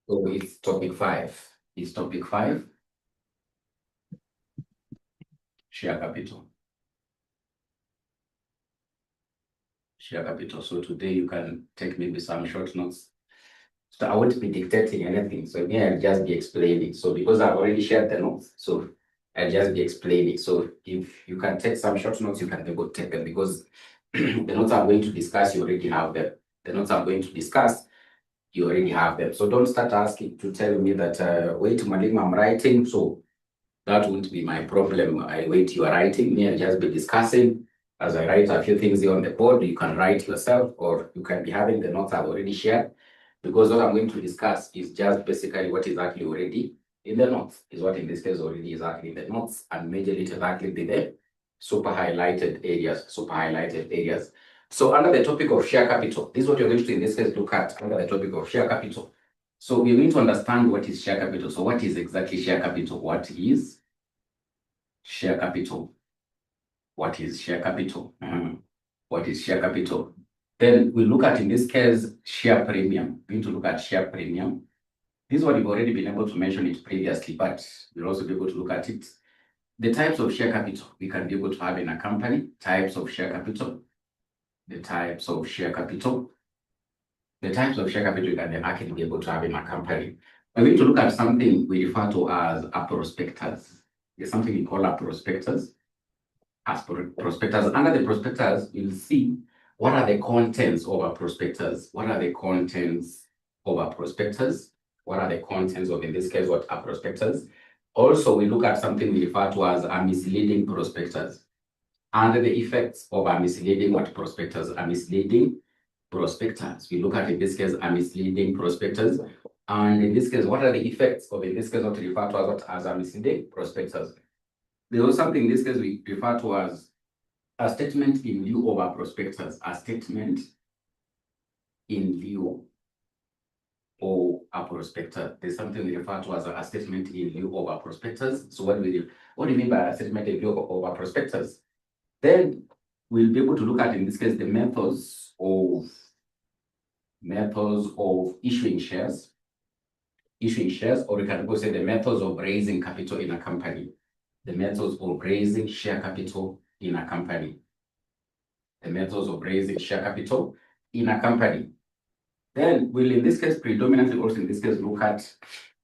So it's topic 5. It's topic 5. Share capital. Share capital. So today you can take maybe some short notes. So I won't be dictating anything. So here I'll just be explaining. So because I've already shared the notes, so I'll just be explaining. So if you can take some short notes, you can be able to take them because the notes I'm going to discuss, you already have them. The notes I'm going to discuss, you already have them. So don't start asking to tell me that, wait, Malim, I'm writing. So that won't be my problem. I wait, you are writing, me, I'll just be discussing. As I write a few things here on the board, you can write yourself, or you can be having the notes I've already shared. Because what I'm going to discuss is just basically what is actually already in the notes, is what in this case already is actually in the notes, and majorly it is actually the super highlighted areas. So under the topic of share capital, this is what you're going to in this case look at under the topic of share capital. So we're going to understand what is share capital. So what is exactly share capital? What is share capital? What is share capital? What is share capital? Then we look at, in this case, share premium. We're going to look at share premium. This is what we've already been able to mention it previously, but we'll also be able to look at it. The types of share capital we can be able to have in a company, types of share capital, the types of share capital. The types of share capital you can then actually be able to have in a company. We're going to look at something we refer to as a prospectus. There's something we call a prospectus. As prospectus, under the prospectus, you'll see what are the contents of a prospectus. What are the contents of a prospectus? What are the contents of, in this case, what a prospectus? Also, we look at something we refer to as a misleading prospectus. Under the effects of a misleading what prospectus? A misleading prospectus. We look at, in this case, a misleading prospectus. And in this case, what are the effects of, in this case, what we refer to as what as a misleading prospectus? There was something in this case we refer to as a statement in lieu of a prospectus. A statement in lieu of a prospectus. There's something we refer to as a statement in lieu of a prospectus. So what do you mean by a statement in lieu of a prospectus? Then we'll be able to look at, in this case, the methods of issuing shares, or we can also say the methods of raising capital in a company. The methods of raising share capital in a company. The methods of raising share capital in a company. Then we'll, in this case, predominantly also in this case, look at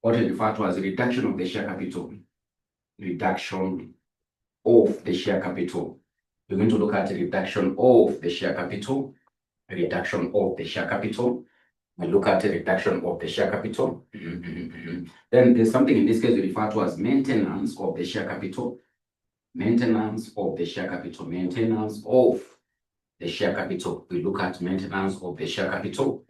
what we refer to as a reduction of the share capital. Reduction of the share capital. We're going to look at a reduction of the share capital. A reduction of the share capital. We look at a reduction of the share capital. Then there's something in this case we refer to as maintenance of the share capital. Maintenance of the share capital. Maintenance of the share capital. We look at maintenance of the share capital.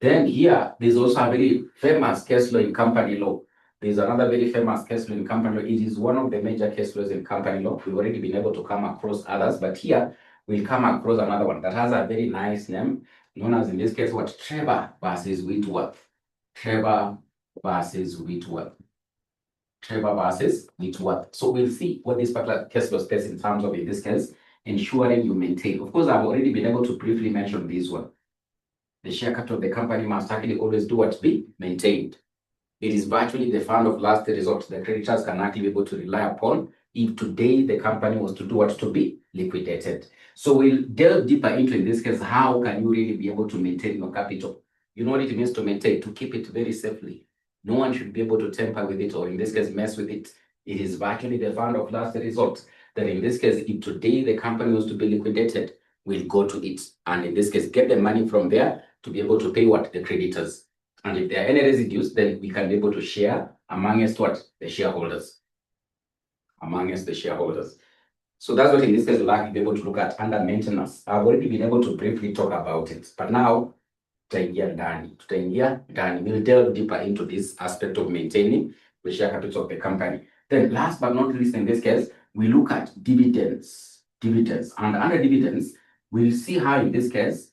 Then here, there's also a very famous case law in company law. There's another very famous case law in company law. It is one of the major case laws in company law. We've already been able to come across others, but here we'll come across another one that has a very nice name, known as, in this case, what? Trevor versus Whitworth. Trevor versus Whitworth. Trevor versus Whitworth. So we'll see what this particular case law states in terms of, in this case, ensuring you maintain. Of course, I've already been able to briefly mention this one. The share capital of the company must actually always do what? Be maintained. It is virtually the fund of last resort the creditors can actually be able to rely upon if today the company was to do what? To be liquidated. So we'll delve deeper into, in this case, how can you really be able to maintain your capital? You know what it means to maintain, to keep it very safely. No one should be able to tamper with it, or in this case, mess with it. It is virtually the fund of last resort that, in this case, if today the company was to be liquidated, we'll go to it. And in this case, get the money from there to be able to pay what? The creditors. And if there are any residues, then we can be able to share amongst what? The shareholders. Amongst the shareholders. So that's what, in this case, we'll actually be able to look at under maintenance. I've already been able to briefly talk about it, but now we'll delve deeper into this aspect of maintaining the share capital of the company. Then last but not least, in this case, we look at dividends. And under dividends, we'll see how, in this case,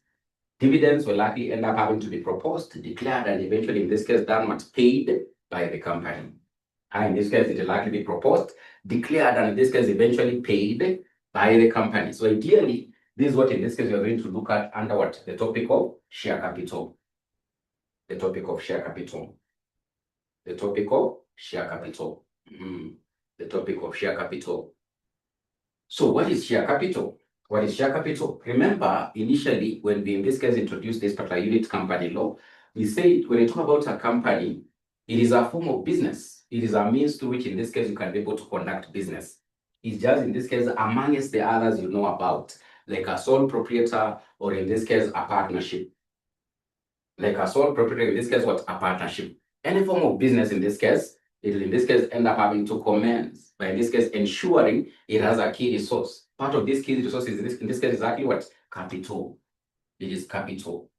dividends will likely end up having to be proposed, declared, and eventually, in this case, done what's paid by the company. And in this case, it will likely be proposed, declared, and in this case, eventually paid by the company. So ideally, this is what, in this case, we're going to look at under what? The topic of share capital. the topic of share capital. The topic of share capital. The topic of share capital. So what is share capital? What is share capital? Remember, initially, when we in this case introduced this particular unit company law, we said when we talk about a company, it is a form of business. It is a means to which in this case you can be able to conduct business. It's just in this case amongst the others you know about, like a sole proprietor, or in this case a partnership. Like a sole proprietor, in this case what? A partnership. Any form of business in this case, it will in this case end up having to commence, by in this case ensuring it has a key resource. Part of this key resource is in this case exactly what? Capital. It is capital.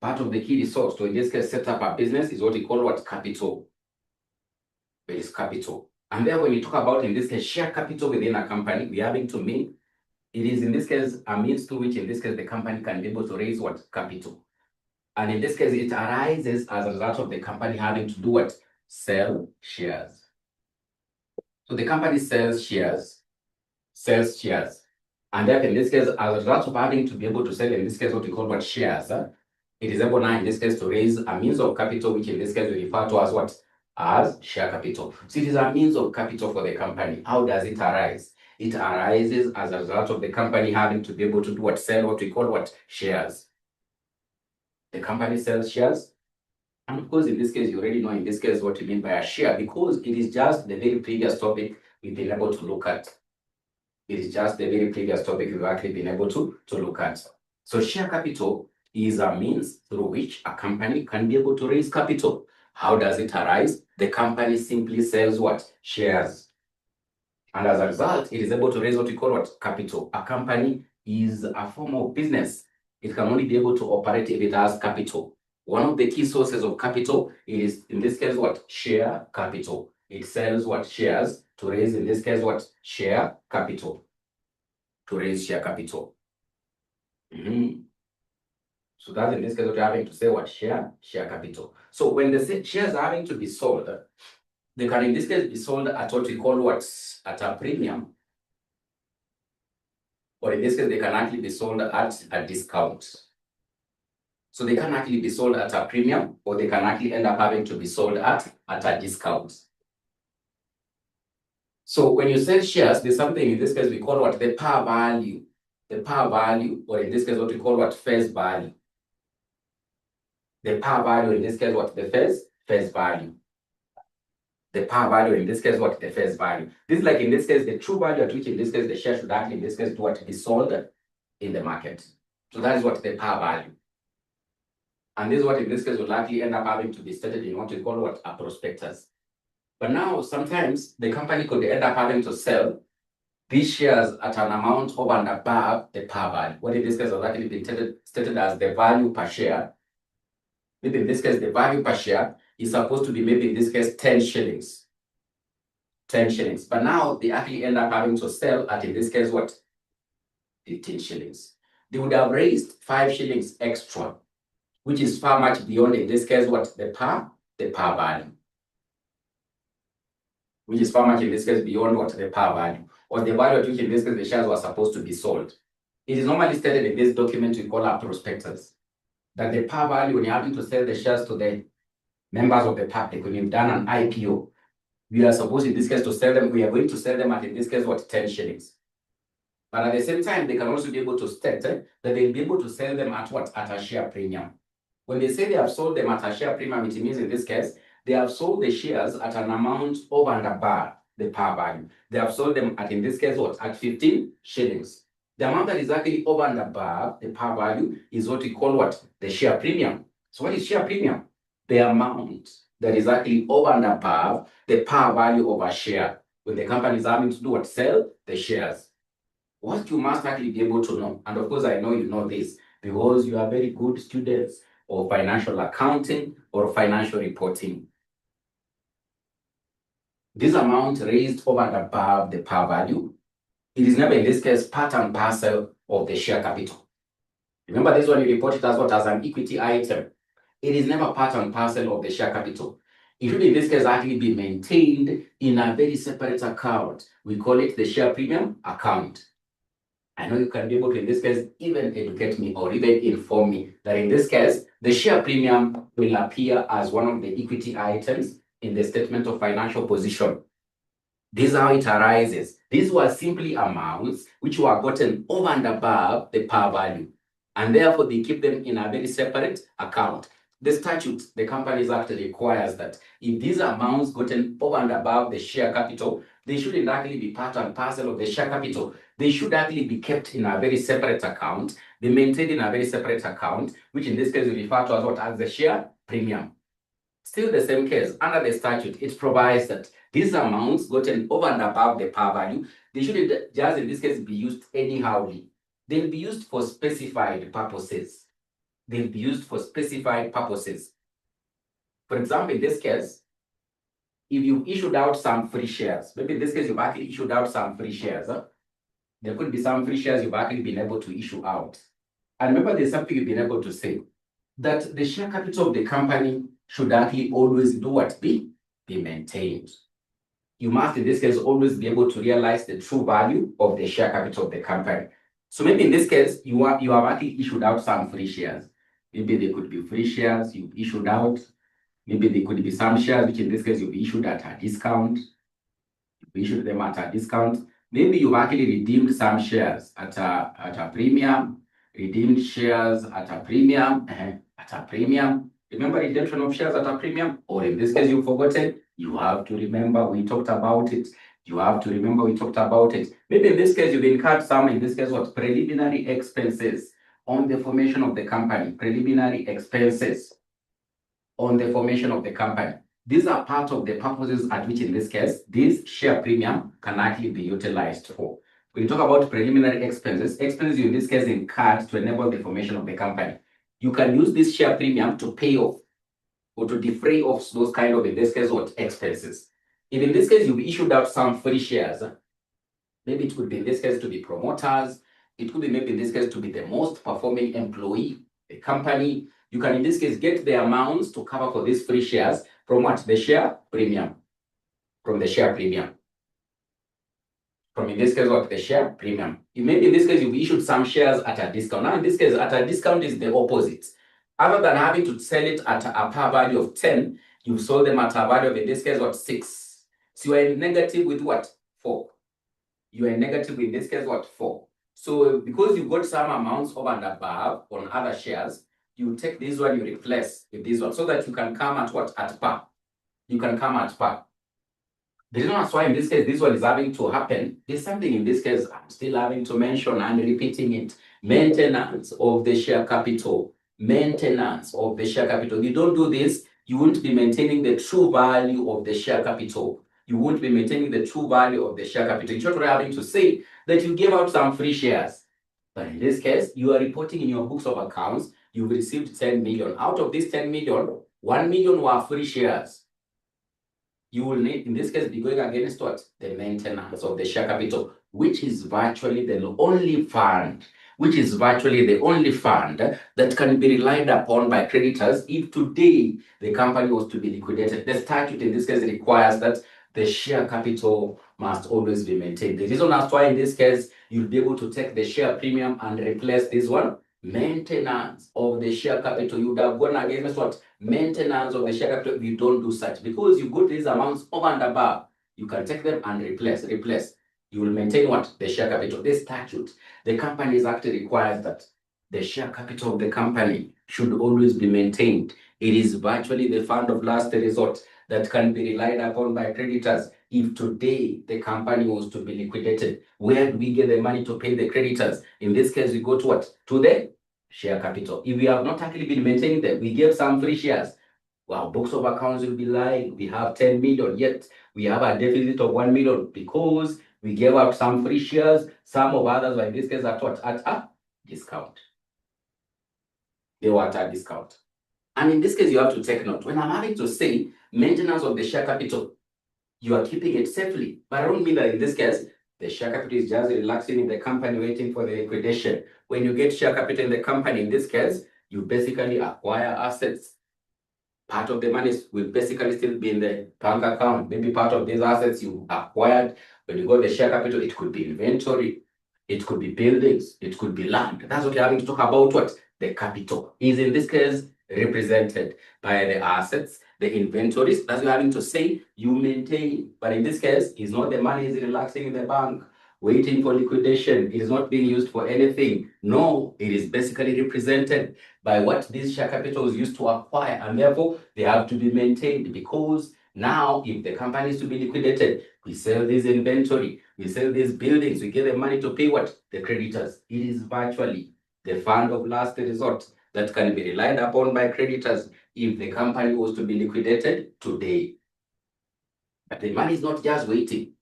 Part of the key resource to in this case set up a business is what we call what? Capital. It is capital. And then when we talk about in this case share capital within a company, we are having to mean it is in this case a means to which in this case the company can be able to raise what? Capital. And in this case, it arises as a result of the company having to do what? Sell shares. So the company sells shares. And then in this case, as a result of having to be able to sell, in this case, what we call what? Shares. It is able now in this case to raise a means of capital, which in this case we refer to as what? As share capital. So it is a means of capital for the company. How does it arise? It arises as a result of the company having to be able to do what? Sell what we call what? Shares. The company sells shares. And of course, in this case, you already know in this case what you mean by a share, because it is just the very previous topic we've been able to look at. It is just the very previous topic we've actually been able to look at. So share capital is a means through which a company can be able to raise capital. How does it arise? The company simply sells what? Shares. And as a result, it is able to raise what we call what? Capital. A company is a form of business. It can only be able to operate if it has capital. One of the key sources of capital is, in this case, what? Share capital. It sells what? Shares to raise, in this case, what? Share capital. To raise share capital. So that's in this case what you're having to say what? Share capital. So when the shares are having to be sold, they can in this case be sold at what we call what? At a premium. Or in this case, they can actually be sold at a discount. So they can actually be sold at a premium, or they can actually end up having to be sold at a discount. So when you sell shares, there's something in this case we call what? The par value. The par value, or in this case what we call what? Face value. The par value in this case what? The face value. The par value in this case what? The face value. This is like in this case the true value at which in this case the share should actually in this case do what? Be sold in the market. So that is what? The par value. And this is what in this case will likely end up having to be stated in what we call what? A prospectus. But now sometimes the company could end up having to sell these shares at an amount over and above the par value. What in this case has actually been stated as the value per share. Maybe in this case the value per share is supposed to be maybe in this case 10 shillings. 10 shillings. But now they actually end up having to sell at in this case what? 15 shillings. They would have raised 5 shillings extra, which is far much beyond in this case what? The par value. Which is far much in this case beyond what? The par value. Or the value at which in this case the shares were supposed to be sold. It is normally stated in this document we call a prospectus, that the par value, when you're having to sell the shares to the members of the public, when you've done an IPO, we are supposed in this case to sell them, we are going to sell them at in this case what? 10 shillings. But at the same time, they can also be able to state that they'll be able to sell them at what? At a share premium. When they say they have sold them at a share premium, it means in this case, they have sold the shares at an amount over and above the par value. They have sold them at, in this case, what? At 15 shillings. The amount that is actually over and above the par value is what we call what? The share premium. So what is share premium? The amount that is actually over and above the par value of a share. When the company is having to do what? Sell the shares. What you must actually be able to know, and of course I know you know this, because you are very good students of financial accounting or financial reporting. This amount raised over and above the par value, it is never in this case part and parcel of the share capital. Remember this one you report it as what? As an equity item. It is never part and parcel of the share capital. It should in this case actually be maintained in a very separate account. We call it the share premium account. I know you can be able to, in this case, even educate me or even inform me that in this case, the share premium will appear as one of the equity items in the statement of financial position. This is how it arises. These were simply amounts which were gotten over and above the par value, and therefore they keep them in a very separate account. The statute, the Companies Act, requires that if these amounts gotten over and above the share capital, they shouldn't actually be part and parcel of the share capital. They should actually be kept in a very separate account. They maintained in a very separate account, which in this case we refer to as what? As the share premium. Still the same case, under the statute, it provides that these amounts gotten over and above the par value, they shouldn't just in this case be used anyhowly. They'll be used for specified purposes. They'll be used for specified purposes. For example, in this case, if you issued out some free shares, maybe in this case you've actually issued out some free shares. There could be some free shares you've actually been able to issue out. And remember, there's something you've been able to say, that the share capital of the company should actually always do what? Be maintained. You must, in this case, always be able to realize the true value of the share capital of the company. So maybe in this case, you have actually issued out some free shares. Maybe they could be free shares you've issued out. Maybe there could be some shares, which in this case, you've issued at a discount. You've issued them at a discount. Maybe you've actually redeemed some shares at a premium, redeemed shares at a premium, Remember redemption of shares at a premium? Or in this case, you've forgotten, you have to remember we talked about it. You have to remember we talked about it. Maybe in this case, you've incurred some, in this case, what? Preliminary expenses on the formation of the company. Preliminary expenses on the formation of the company. These are part of the purposes at which, in this case, this share premium can actually be utilized for. When you talk about preliminary expenses you in this case incurred to enable the formation of the company, you can use this share premium to pay off or to defray off those kind of, in this case, what? Expenses. If in this case you've issued out some free shares, maybe it could be in this case to be promoters, it could be maybe in this case to be the most performing employee, the company. You can in this case get the amounts to cover for these free shares from what? The share premium. From the share premium. From in this case, what? The share premium. Maybe in this case, you've issued some shares at a discount. Now, in this case, at a discount is the opposite. Other than having to sell it at a par value of 10, you've sold them at a value of, in this case, what? 6. So you are in negative with what? 4. You are in negative in this case, what? 4. So because you got some amounts over and above on other shares, you take this one, you replace with this one, so that you can come at what? At par. You can come at par. The reason that's why in this case this one is having to happen, there's something in this case I'm still having to mention and repeating it. Maintenance of the share capital. Maintenance of the share capital. If you don't do this, you won't be maintaining the true value of the share capital. You won't be maintaining the true value of the share capital. You're not having to say that you gave out some free shares. But in this case, you are reporting in your books of accounts, you've received 10 million. Out of this 10 million, 1 million were free shares. You will need, in this case, be going against what? The maintenance of the share capital, which is virtually the only fund, that can be relied upon by creditors if today the company was to be liquidated. The statute in this case requires that the share capital must always be maintained. The reason that's why in this case, you'll be able to take the share premium and replace this one. Maintenance of the share capital. You would have gone against what? Maintenance of the share capital if you don't do such. Because you got these amounts over and above, you can take them and replace. You will maintain what? The share capital. This statute, the Companies Act requires that the share capital of the company should always be maintained. It is virtually the fund of last resort that can be relied upon by creditors. If today the company was to be liquidated, where do we get the money to pay the creditors? In this case, we go to what? To the share capital. If we have not actually been maintaining them, we gave some free shares. Well, books of accounts will be lying. We have 10 million, yet we have a deficit of 1 million because we gave out some free shares. Some of others were in this case at what? At a discount. They were at a discount. And in this case, you have to take note. When I'm having to say maintenance of the share capital, you are keeping it safely. But I don't mean that in this case, the share capital is just relaxing in the company waiting for the liquidation. When you get share capital in the company, in this case, you basically acquire assets. Part of the money will basically still be in the bank account. Maybe part of these assets you acquired. When you got the share capital, it could be inventory. it could be buildings, it could be land. That's what you're having to talk about. What? The capital is in this case represented by the assets, the inventories. That's what you're having to say you maintain. But in this case, it's not the money is relaxing in the bank, waiting for liquidation. It is not being used for anything. No, it is basically represented by what this share capital is used to acquire, and therefore they have to be maintained, because now if the company is to be liquidated, we sell this inventory, we sell these buildings, we get the money to pay what? The creditors. It is virtually the fund of last resort that can be relied upon by creditors if the company was to be liquidated today. But the money is not just waiting.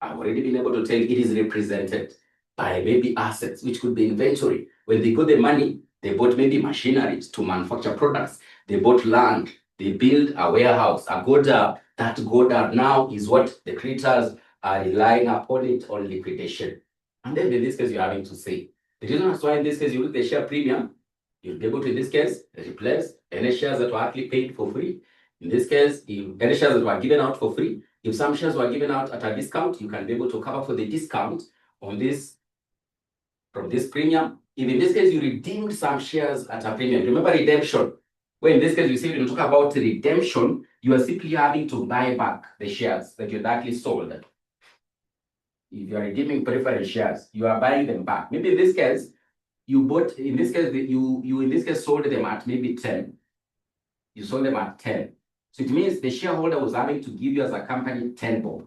I've already been able to tell it is represented by maybe assets, which could be inventory. When they got the money, they bought maybe machineries to manufacture products. They bought land. They built a warehouse, a godown. That godown now is what the creditors are relying upon it on liquidation. And then in this case, you're having to say, the reason that's why in this case you look at the share premium, you'll be able to, in this case, replace any shares that were actually paid for free. In this case, if any shares that were given out for free, if some shares were given out at a discount, you can be able to cover for the discount on this from this premium. If in this case you redeemed some shares at a premium, remember redemption. Well, in this case, you see, when you talk about redemption, you are simply having to buy back the shares that you actually sold. If you are redeeming preference shares, you are buying them back. Maybe in this case, you bought, in this case, you in this case sold them at maybe 10. You sold them at 10. So it means the shareholder was having to give you as a company 10 bob.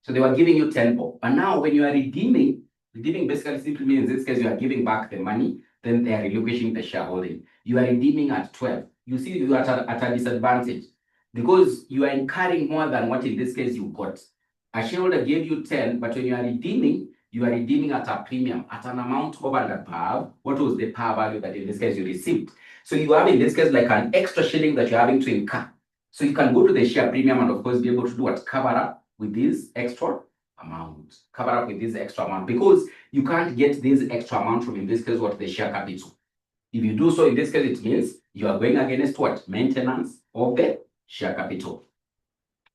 So they were giving you 10 bob. But now when you are redeeming basically simply means in this case you are giving back the money, then they are relinquishing the shareholding. You are redeeming at 12. You see you are at a disadvantage because you are incurring more than what in this case you got. A shareholder gave you 10, but when you are redeeming at a premium, at an amount over and above what was the par value that in this case you received. So you have in this case like an extra shilling that you're having to incur. So you can go to the share premium and of course be able to do what? Cover up with this extra amount. Cover up with this extra amount because you can't get this extra amount from in this case what? The share capital. If you do so in this case, it means you are going against what? Maintenance of the share capital.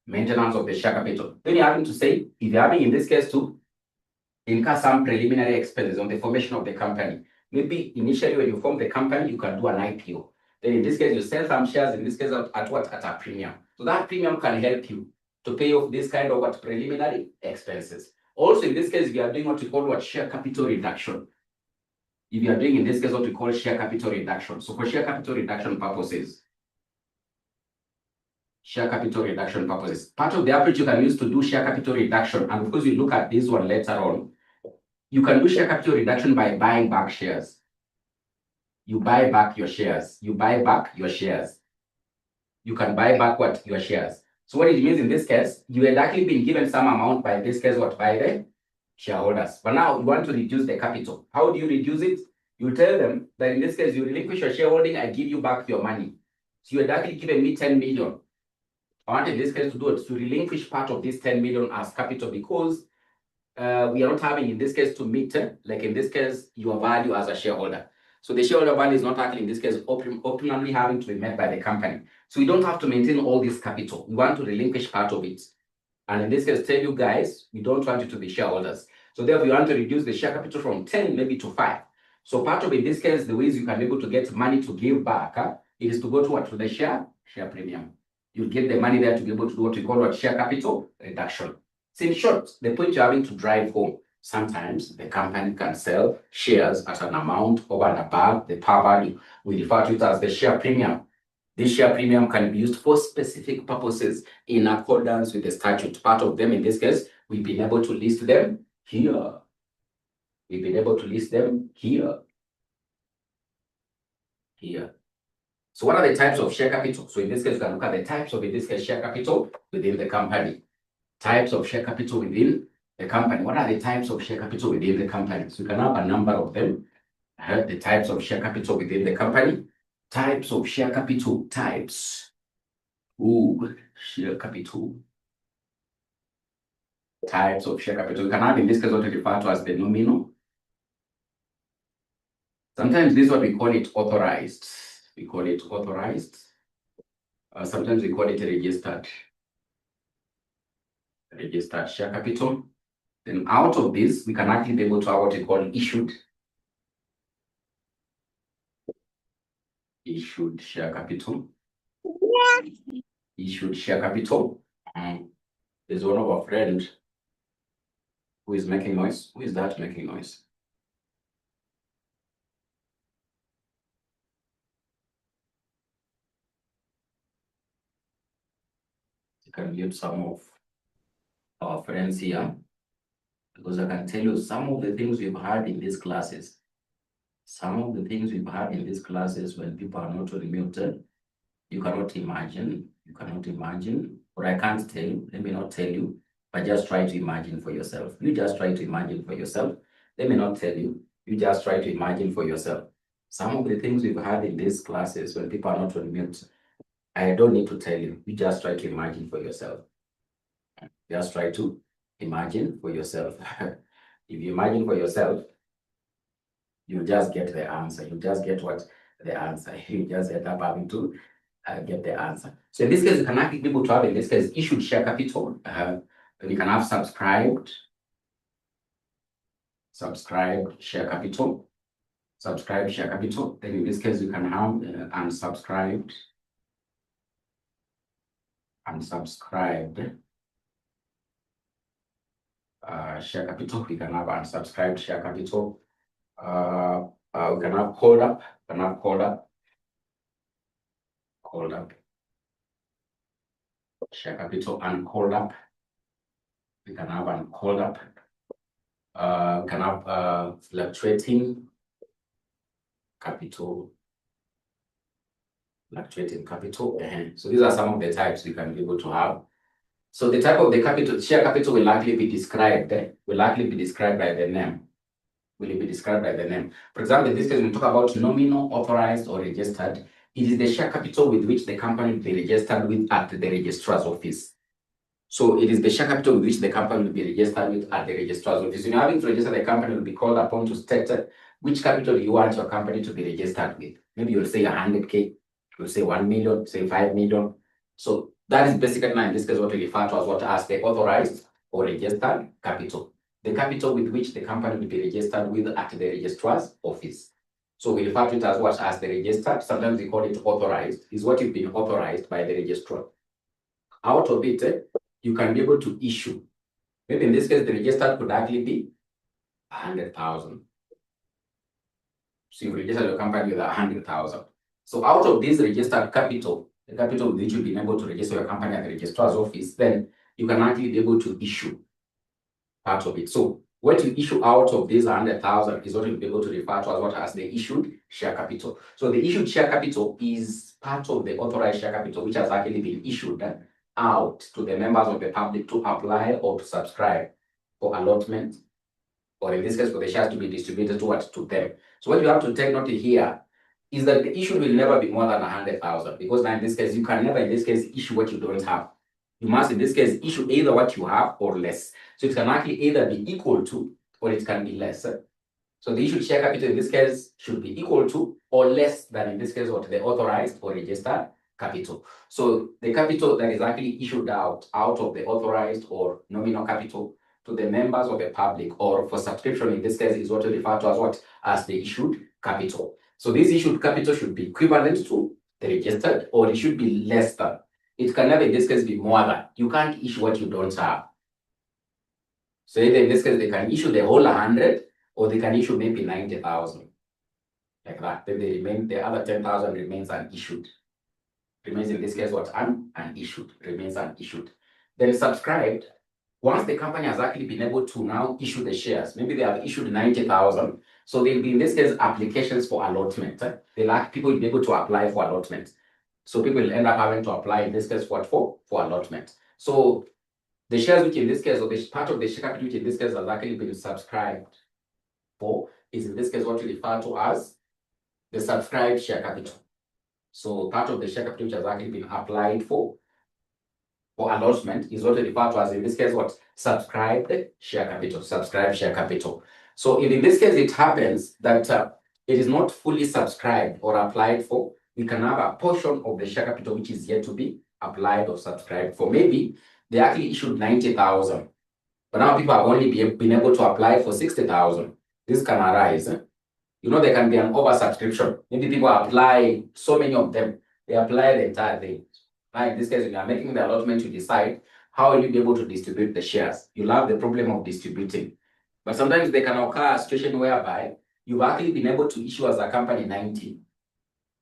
Maintenance of the share capital. Then you're having to say, if you're having in this case to incur some preliminary expenses on the formation of the company. Maybe initially when you form the company, you can do an IPO. Then in this case, you sell some shares, in this case, at what? At a premium. So that premium can help you to pay off this kind of what? Preliminary expenses. Also, in this case, if you are doing what we call what? Share capital reduction. If you are doing in this case what we call share capital reduction. So for share capital reduction purposes, part of the approach you can use to do share capital reduction, and because we look at this one later on, you can do share capital reduction by buying back shares. You buy back your shares. You buy back your shares. You can buy back what? Your shares. So what it means in this case, you had actually been given some amount by this case what? By the shareholders. But now you want to reduce the capital. How do you reduce it? You tell them that in this case, you relinquish your shareholding, I give you back your money. So you had actually given me 10 million. I want in this case to do it, to relinquish part of this 10 million as capital because we are not having in this case to meet, like in this case, your value as a shareholder. So the shareholder value is not actually in this case optimally having to be met by the company. So we don't have to maintain all this capital. We want to relinquish part of it. And in this case, tell you guys, we don't want you to be shareholders. So therefore, we want to reduce the share capital from 10 maybe to 5. So part of it, in this case, the ways you can be able to get money to give back, it is to go to what? To the share premium. You'll get the money there to be able to do what we call what? Share capital reduction. So in short, the point you're having to drive home, sometimes the company can sell shares at an amount over and above the par value. We refer to it as the share premium. This share premium can be used for specific purposes in accordance with the statute. Part of them, in this case, we've been able to list them here. We've been able to list them here. Here. So what are the types of share capital? So in this case, we can look at the types of, in this case, share capital within the company. Types of share capital within the company. What are the types of share capital within the company? So we can have a number of them. The types of share capital within the company. Types of share capital. Types. Share capital. Types of share capital. We can have in this case what we refer to as the nominal. Sometimes this is what we call it authorized. We call it authorized. Sometimes we call it registered. Registered share capital. Then out of this, we can actually be able to have what we call issued share capital. Issued share capital. There's one of our friends who is making noise. Who is that making noise? You can mute some of our friends here, because I can tell you some of the things we've had in these classes. Some of the things we've had in these classes when people are not muted, you cannot imagine. You cannot imagine, or I can't tell you. Let me not tell you, but just try to imagine for yourself. You just try to imagine for yourself. Let me not tell you. You just try to imagine for yourself. Some of the things we've had in these classes when people are not on mute, I don't need to tell you. You just try to imagine for yourself. Just try to imagine for yourself. If you imagine for yourself, you just get the answer. You just get what? The answer. You just end up having to get the answer. So in this case, you can actually be able to have, in this case, issued share capital. You can have subscribed share capital. Subscribed share capital. Then in this case, you can have unsubscribed share capital. We can have unsubscribed share capital. We can have called up. Share capital and called up. We can have uncalled up. We can have fluctuating capital. So these are some of the types we can be able to have. So the type of the capital, share capital will likely be described. By the name. Will it be described by the name? For example, in this case, when we talk about nominal, authorized, or registered, it is the share capital with which the company will be registered with at the registrar's office. So it is the share capital with which the company will be registered with at the registrar's office. When you're having to register the company, will be called upon to state which capital you want your company to be registered with. Maybe you'll say 100K, you'll say 1 million, say 5 million. So that is basically, in this case, what we refer to as the authorized or registered capital. The capital with which the company will be registered with at the registrar's office. So we refer to it as the registered. Sometimes we call it authorized. Is what you've been authorized by the registrar. Out of it, you can be able to issue. Maybe in this case, the registered could actually be 100,000. So you register your company with 100,000. So out of this registered capital, the capital with which you've been able to register your company at the registrar's office, then you can actually be able to issue part of it. So what you issue out of this 100,000 is what you'll be able to refer to as the issued share capital. So the issued share capital is part of the authorized share capital, which has actually been issued out to the members of the public to apply or to subscribe for allotment, or in this case, for the shares to be distributed to them. So what you have to take note here is that the issue will never be more than 100,000, because now in this case, you can never, in this case, issue what you don't have. You must, in this case, issue either what you have or less. So it can actually either be equal to, or it can be less. So the issued share capital in this case should be equal to or less than, in this case, what the authorized or registered capital. So the capital that is actually issued out of the authorized or nominal capital to the members of the public, or for subscription in this case, is what we refer to as the issued capital. So this issued capital should be equivalent to the registered, or it should be less than. It can never, in this case, be more than. You can't issue what you don't have. So either in this case, they can issue the whole 100, or they can issue maybe 90,000. Like that. Then the other 10,000 remains unissued. Remains in this case what? Unissued. Remains unissued. Then subscribed. Once the company has actually been able to now issue the shares, maybe they have issued 90,000. So there'll be, in this case, applications for allotment. People will be able to apply for allotment. So people will end up having to apply, in this case, for allotment. So the shares which in this case, or the part of the share capital which in this case has actually been subscribed for, is in this case what we refer to as the subscribed share capital. So part of the share capital which has actually been applied for allotment is what we refer to as, in this case, what? Subscribed share capital. Subscribed share capital. So if in this case it happens that it is not fully subscribed or applied for, we can have a portion of the share capital which is yet to be applied or subscribed for. Maybe they actually issued 90,000. But now people have only been able to apply for 60,000. This can arise. You know, there can be an oversubscription. Maybe people apply, so many of them, they apply the entire thing. Now, in this case, when you are making the allotment, you decide how will you be able to distribute the shares. You'll have the problem of distributing. But sometimes there can occur a situation whereby you've actually been able to issue as a company 90.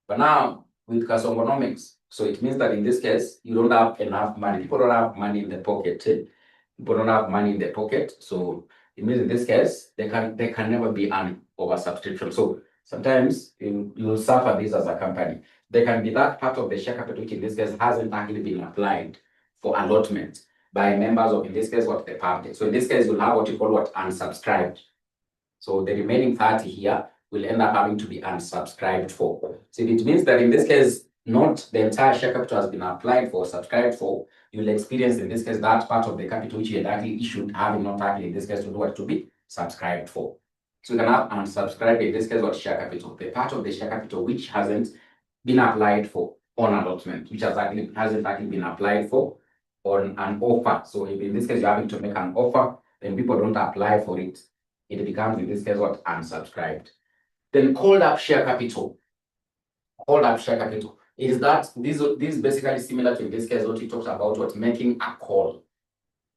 But now, with 𝐏𝐶𝐞, so it means that in this case, you don't have enough money. People don't have money in the pocket. People don't have money in the pocket. So it means in this case, there can never be an oversubscription. So sometimes you'll suffer this as a company. There can be that part of the share capital, which in this case hasn't actually been applied for allotment by members of, in this case, what the public. So in this case, you'll have what you call unsubscribed. So the remaining 30 here will end up having to be unsubscribed for. So it means that in this case, not the entire share capital has been applied for, subscribed for, you'll experience in this case that part of the capital which you had actually issued having not actually in this case to be subscribed for. So you can have unsubscribed in this case share capital, the part of the share capital which hasn't been applied for on allotment, which hasn't actually been applied for on an offer. So if in this case you're having to make an offer, then people don't apply for it. It becomes in this case unsubscribed. Then called up share capital. Called up share capital is that this is basically similar to in this case what we talked about, making a call.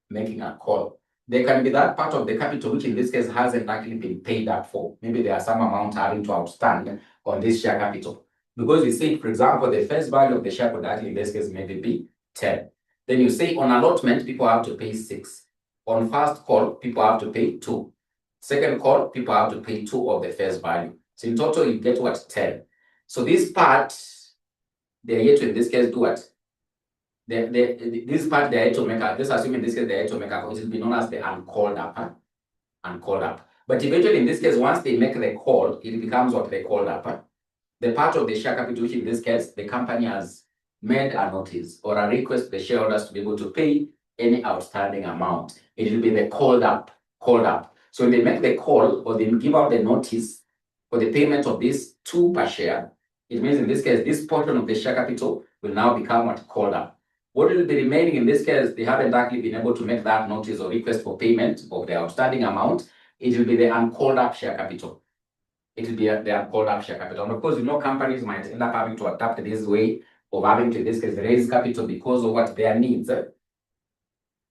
Making a call. There can be that part of the capital which in this case hasn't actually been paid up for. Maybe there are some amount having to outstand on this share capital. Because you say, for example, the first value of the share could actually in this case maybe be 10. Then you say on allotment, people have to pay 6. On first call, people have to pay 2. Second call, people have to pay 2 of the first value. So in total, you get 10. So this part, they're yet to in this case do what? This part they're yet to make up. Let's assume in this case they're yet to make up, which will be known as the uncalled up. Uncalled up. But eventually in this case, once they make the call, it becomes what they called up. The part of the share capital, which in this case, the company has made a notice or a request to the shareholders to be able to pay any outstanding amount. It will be the called up. So when they make the call or they give out the notice for the payment of this 2 per share, it means in this case, this portion of the share capital will now become called up. What will be remaining in this case, they haven't actually been able to make that notice or request for payment of the outstanding amount. It will be the uncalled up share capital. It will be the uncalled up share capital. And of course, companies might end up having to adapt this way of having to, in this case, raise capital because of their needs,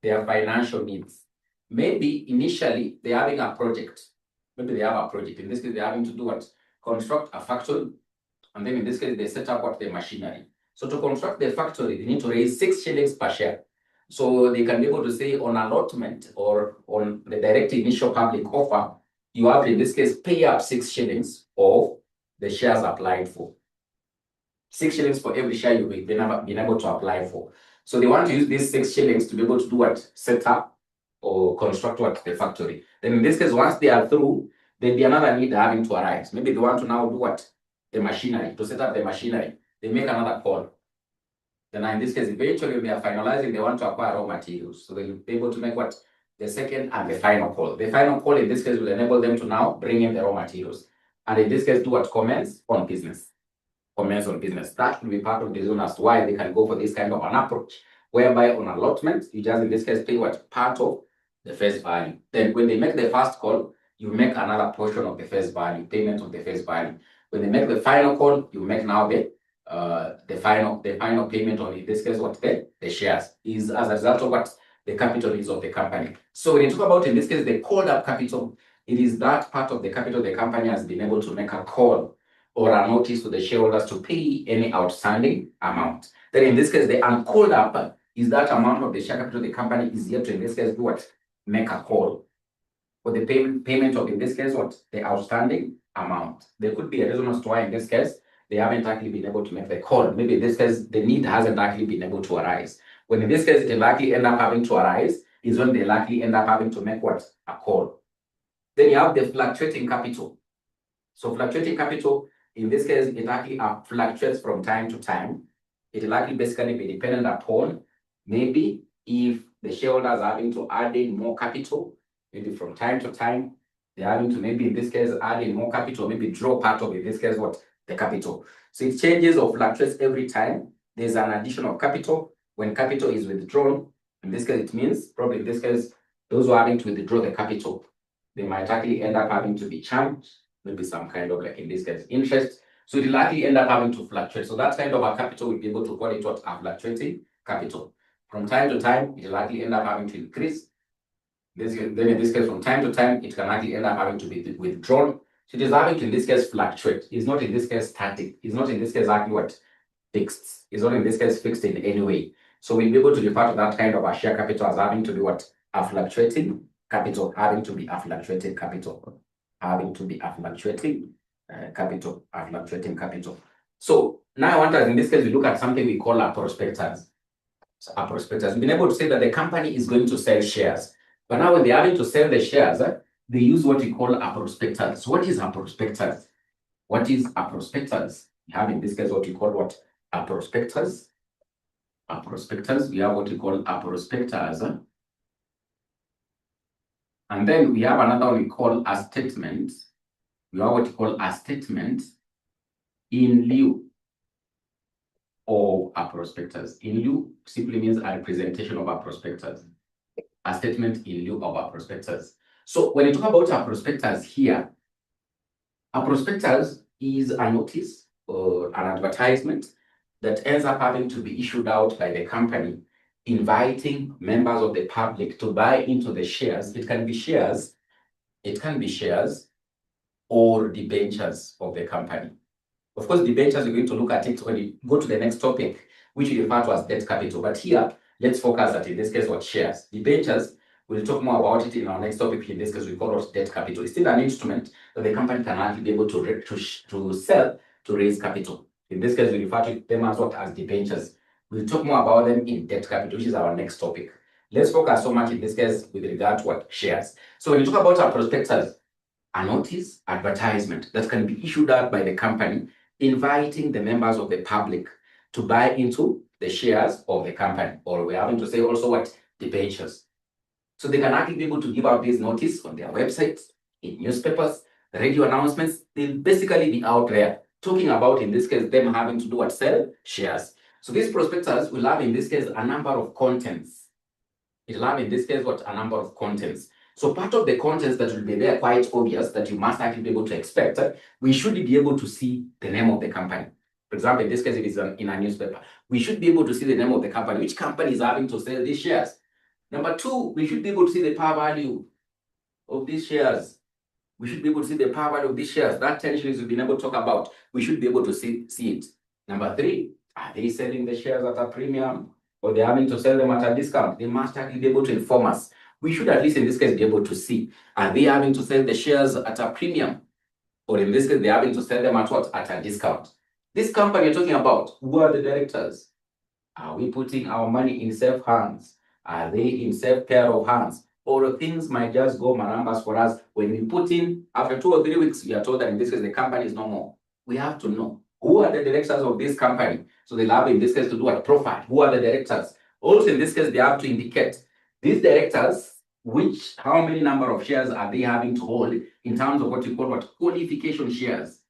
their financial needs. Maybe initially they're having a project. Maybe they have a project. In this case, they're having to do construct a factory. And then in this case, they set up the machinery. So to construct the factory, they need to raise 6 shillings per share. So they can be able to say on allotment or on the direct initial public offer, you have in this case pay up 6 shillings of the shares applied for. 6 shillings for every share you've been able to apply for. So they want to use these 6 shillings to be able to do set up or construct the factory. Then in this case, once they are through, there'll be another need having to arise. Maybe they want to now do the machinery, to set up the machinery. They make another call. Then in this case, eventually when they are finalizing, they want to acquire raw materials. So they'll be able to make the second and the final call. The final call in this case will enable them to now bring in the raw materials. And in this case, do commence on business. Commence on business. That will be part of the reason as to why they can go for this kind of an approach, whereby on allotment, you just in this case pay part of the first value. Then when they make the first call, you make another portion of the first value, payment of the first value. When they make the final call, you make now the final payment on, in this case, the shares is as a result of the capital is of the company. So when you talk about in this case the called up capital, it is that part of the capital the company has been able to make a call or a notice to the shareholders to pay any outstanding amount. Then in this case, the uncalled up is that amount of the share capital the company is yet to in this case do make a call for the payment of in this case the outstanding amount. There could be a reason as to why in this case they haven't actually been able to make the call. Maybe in this case the need hasn't actually been able to arise. When in this case it will likely end up having to arise is when they likely end up having to make a call. Then you have the fluctuating capital. So fluctuating capital, in this case, it actually fluctuates from time to time. It will actually basically be dependent upon maybe if the shareholders are having to add in more capital, maybe from time to time, they're having to maybe in this case add in more capital, maybe draw part of in this case the capital. So it changes or fluctuates every time there's an addition of capital. When capital is withdrawn, in this case, it means probably in this case, Those who are having to withdraw the capital, they might actually end up having to be charged, maybe some kind of, like in this case, interest. So it will likely end up having to fluctuate. So that kind of a capital, we'll be able to call it what? A fluctuating capital. From time to time, it will likely end up having to increase. Then in this case, from time to time, it can actually end up having to be withdrawn. So it is having to, in this case, fluctuate. It's not in this case static. It's not in this case actually what? Fixed. It's not in this case fixed in any way. So we'll be able to refer to that kind of a share capital as having to be what? A fluctuating capital, having to be a fluctuating capital, having to be a fluctuating capital, a fluctuating capital. So now I want us, in this case, we look at something we call a prospectus. So a prospectus, we've been able to say that the company is going to sell shares. But now when they're having to sell the shares, they use what we call a prospectus. So what is a prospectus? What is a prospectus? We have in this case what we call what? A prospectus. A prospectus, we have what we call a prospectus. And then we have another one we call a statement. We have what we call a statement in lieu of a prospectus. In lieu simply means a representation of a prospectus. A statement in lieu of a prospectus. So when you talk about a prospectus here, a prospectus is a notice or an advertisement that ends up having to be issued out by the company, inviting members of the public to buy into the shares. It can be shares or debentures of the company. Of course, debentures, we're going to look at it when we go to the next topic, which we refer to as debt capital. But here, let's focus at, in this case, what? Shares. Debentures, we'll talk more about it in our next topic. In this case, we call it debt capital. It's still an instrument that the company can actually be able to sell to raise capital. In this case, we refer to them as what? As debentures. We'll talk more about them in debt capital, which is our next topic. Let's focus so much in this case with regard to what? Shares. So when you talk about our prospectus, a notice, advertisement that can be issued out by the company, inviting the members of the public to buy into the shares of the company, or we're having to say also what? Debentures. So they can actually be able to give out this notice on their websites, in newspapers, radio announcements. They'll basically be out there talking about, in this case, them having to do what? Sell shares. So this prospectus will have, in this case, a number of contents. It will have, in this case, what? A number of contents. So part of the contents that will be there, quite obvious, that you must actually be able to expect, we should be able to see the name of the company. For example, in this case, if it's in a newspaper, we should be able to see the name of the company, which company is having to sell these shares. Number two, we should be able to see the par value of these shares. We should be able to see the par value of these shares. That 10 shillings we've been able to talk about, we should be able to see it. Number three, are they selling the shares at a premium, or they're having to sell them at a discount? They must actually be able to inform us. We should at least in this case be able to see, are they having to sell the shares at a premium, or in this case they're having to sell them at what? At a discount. This company you're talking about, who are the directors? Are we putting our money in safe hands? Are they in safe pair of hands? Or things might just go marambas for us. When we put in, after 2 or 3 weeks, we are told that in this case the company is no more. We have to know who are the directors of this company. So they'll have in this case to do a profile. Who are the directors? Also in this case, they have to indicate these directors, how many number of shares are they having to hold in terms of what you call what? Qualification shares.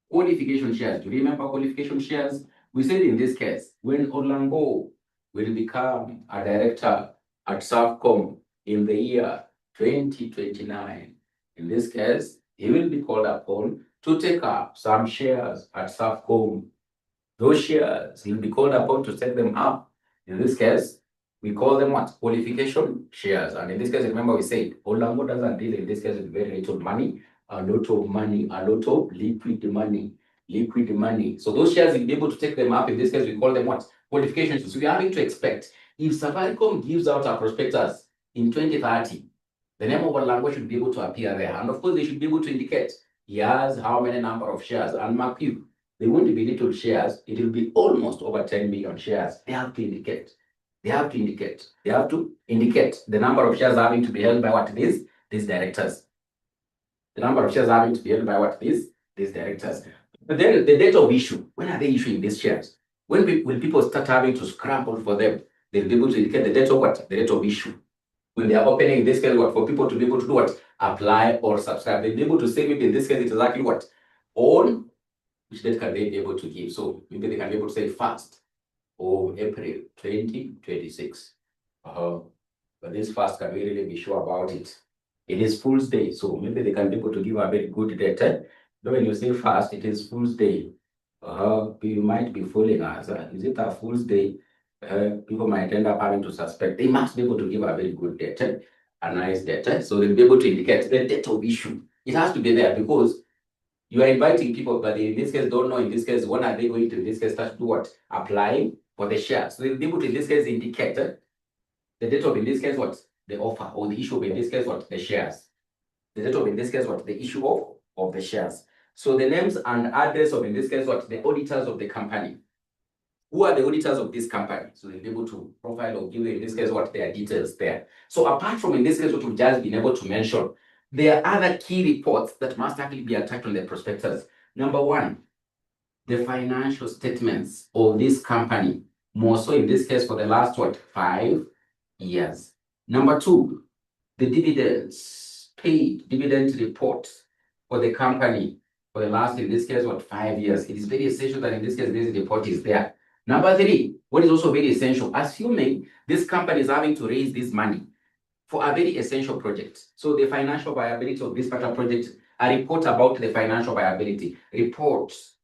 Qualification shares. Do you remember qualification shares? We said in this case, when Orlango will become a director at SAFCOM in the year 2029, in this case, he will be called upon to take up some shares at SAFCOM. Those shares, he'll be called upon to set them up. In this case, we call them what? Qualification shares. And in this case, remember we said, Orlango doesn't deal in this case with very little money, a lot of money, a lot of liquid money. Liquid money. So those shares, you'll be able to take them up. In this case, we call them what? Qualifications. So we are having to expect, if Safaricom gives out a prospectus in 2030, the name of Orlango should be able to appear there. And of course, they should be able to indicate he has how many number of shares. And mark you, they won't be little shares. It will be almost over 10 million shares. They have to indicate. They have to indicate. They have to indicate the number of shares having to be held by what? These directors. The number of shares having to be held by what? These directors. But then the date of issue, when are they issuing these shares? When will people start having to scramble for them? They'll be able to indicate the date of what? The date of issue. When they are opening in this case, what? For people to be able to do what? Apply or subscribe. They'll be able to say maybe in this case, it's exactly what? On which date can they be able to give? So maybe they can be able to say 1st of April 2026. But this fast, can we really be sure about it? It is Fool's Day, so maybe they can be able to give a very good data. But when you say fast, it is Fool's Day. You might be fooling us. Is it a Fool's Day? People might end up having to suspect. They must be able to give a very good data, a nice data, so they'll be able to indicate the date of issue. It has to be there because you are inviting people, but they, in this case, don't know, in this case, when are they going to, in this case, start to do what? Applying for the share. So they'll be able to, in this case, indicate the date of, in this case, what? The offer, or the issue of, in this case, what? The shares. The date of, in this case, what? The issue of the shares. So the names and address of, in this case, what? The auditors of the company. Who are the auditors of this company? So they'll be able to profile or give you, in this case, what? Their details there. So apart from, in this case, what we've just been able to mention, there are other key reports that must actually be attached on the prospectus. Number one, the financial statements of this company, more so in this case for the last, what, 5 years. Number two, the dividends paid, dividend report for the company for the last, in this case, what, 5 years. It is very essential that in this case, this report is there. Number three, what is also very essential, assuming this company is having to raise this money for a very essential project. So the financial viability of this particular project, a report about the financial viability, reports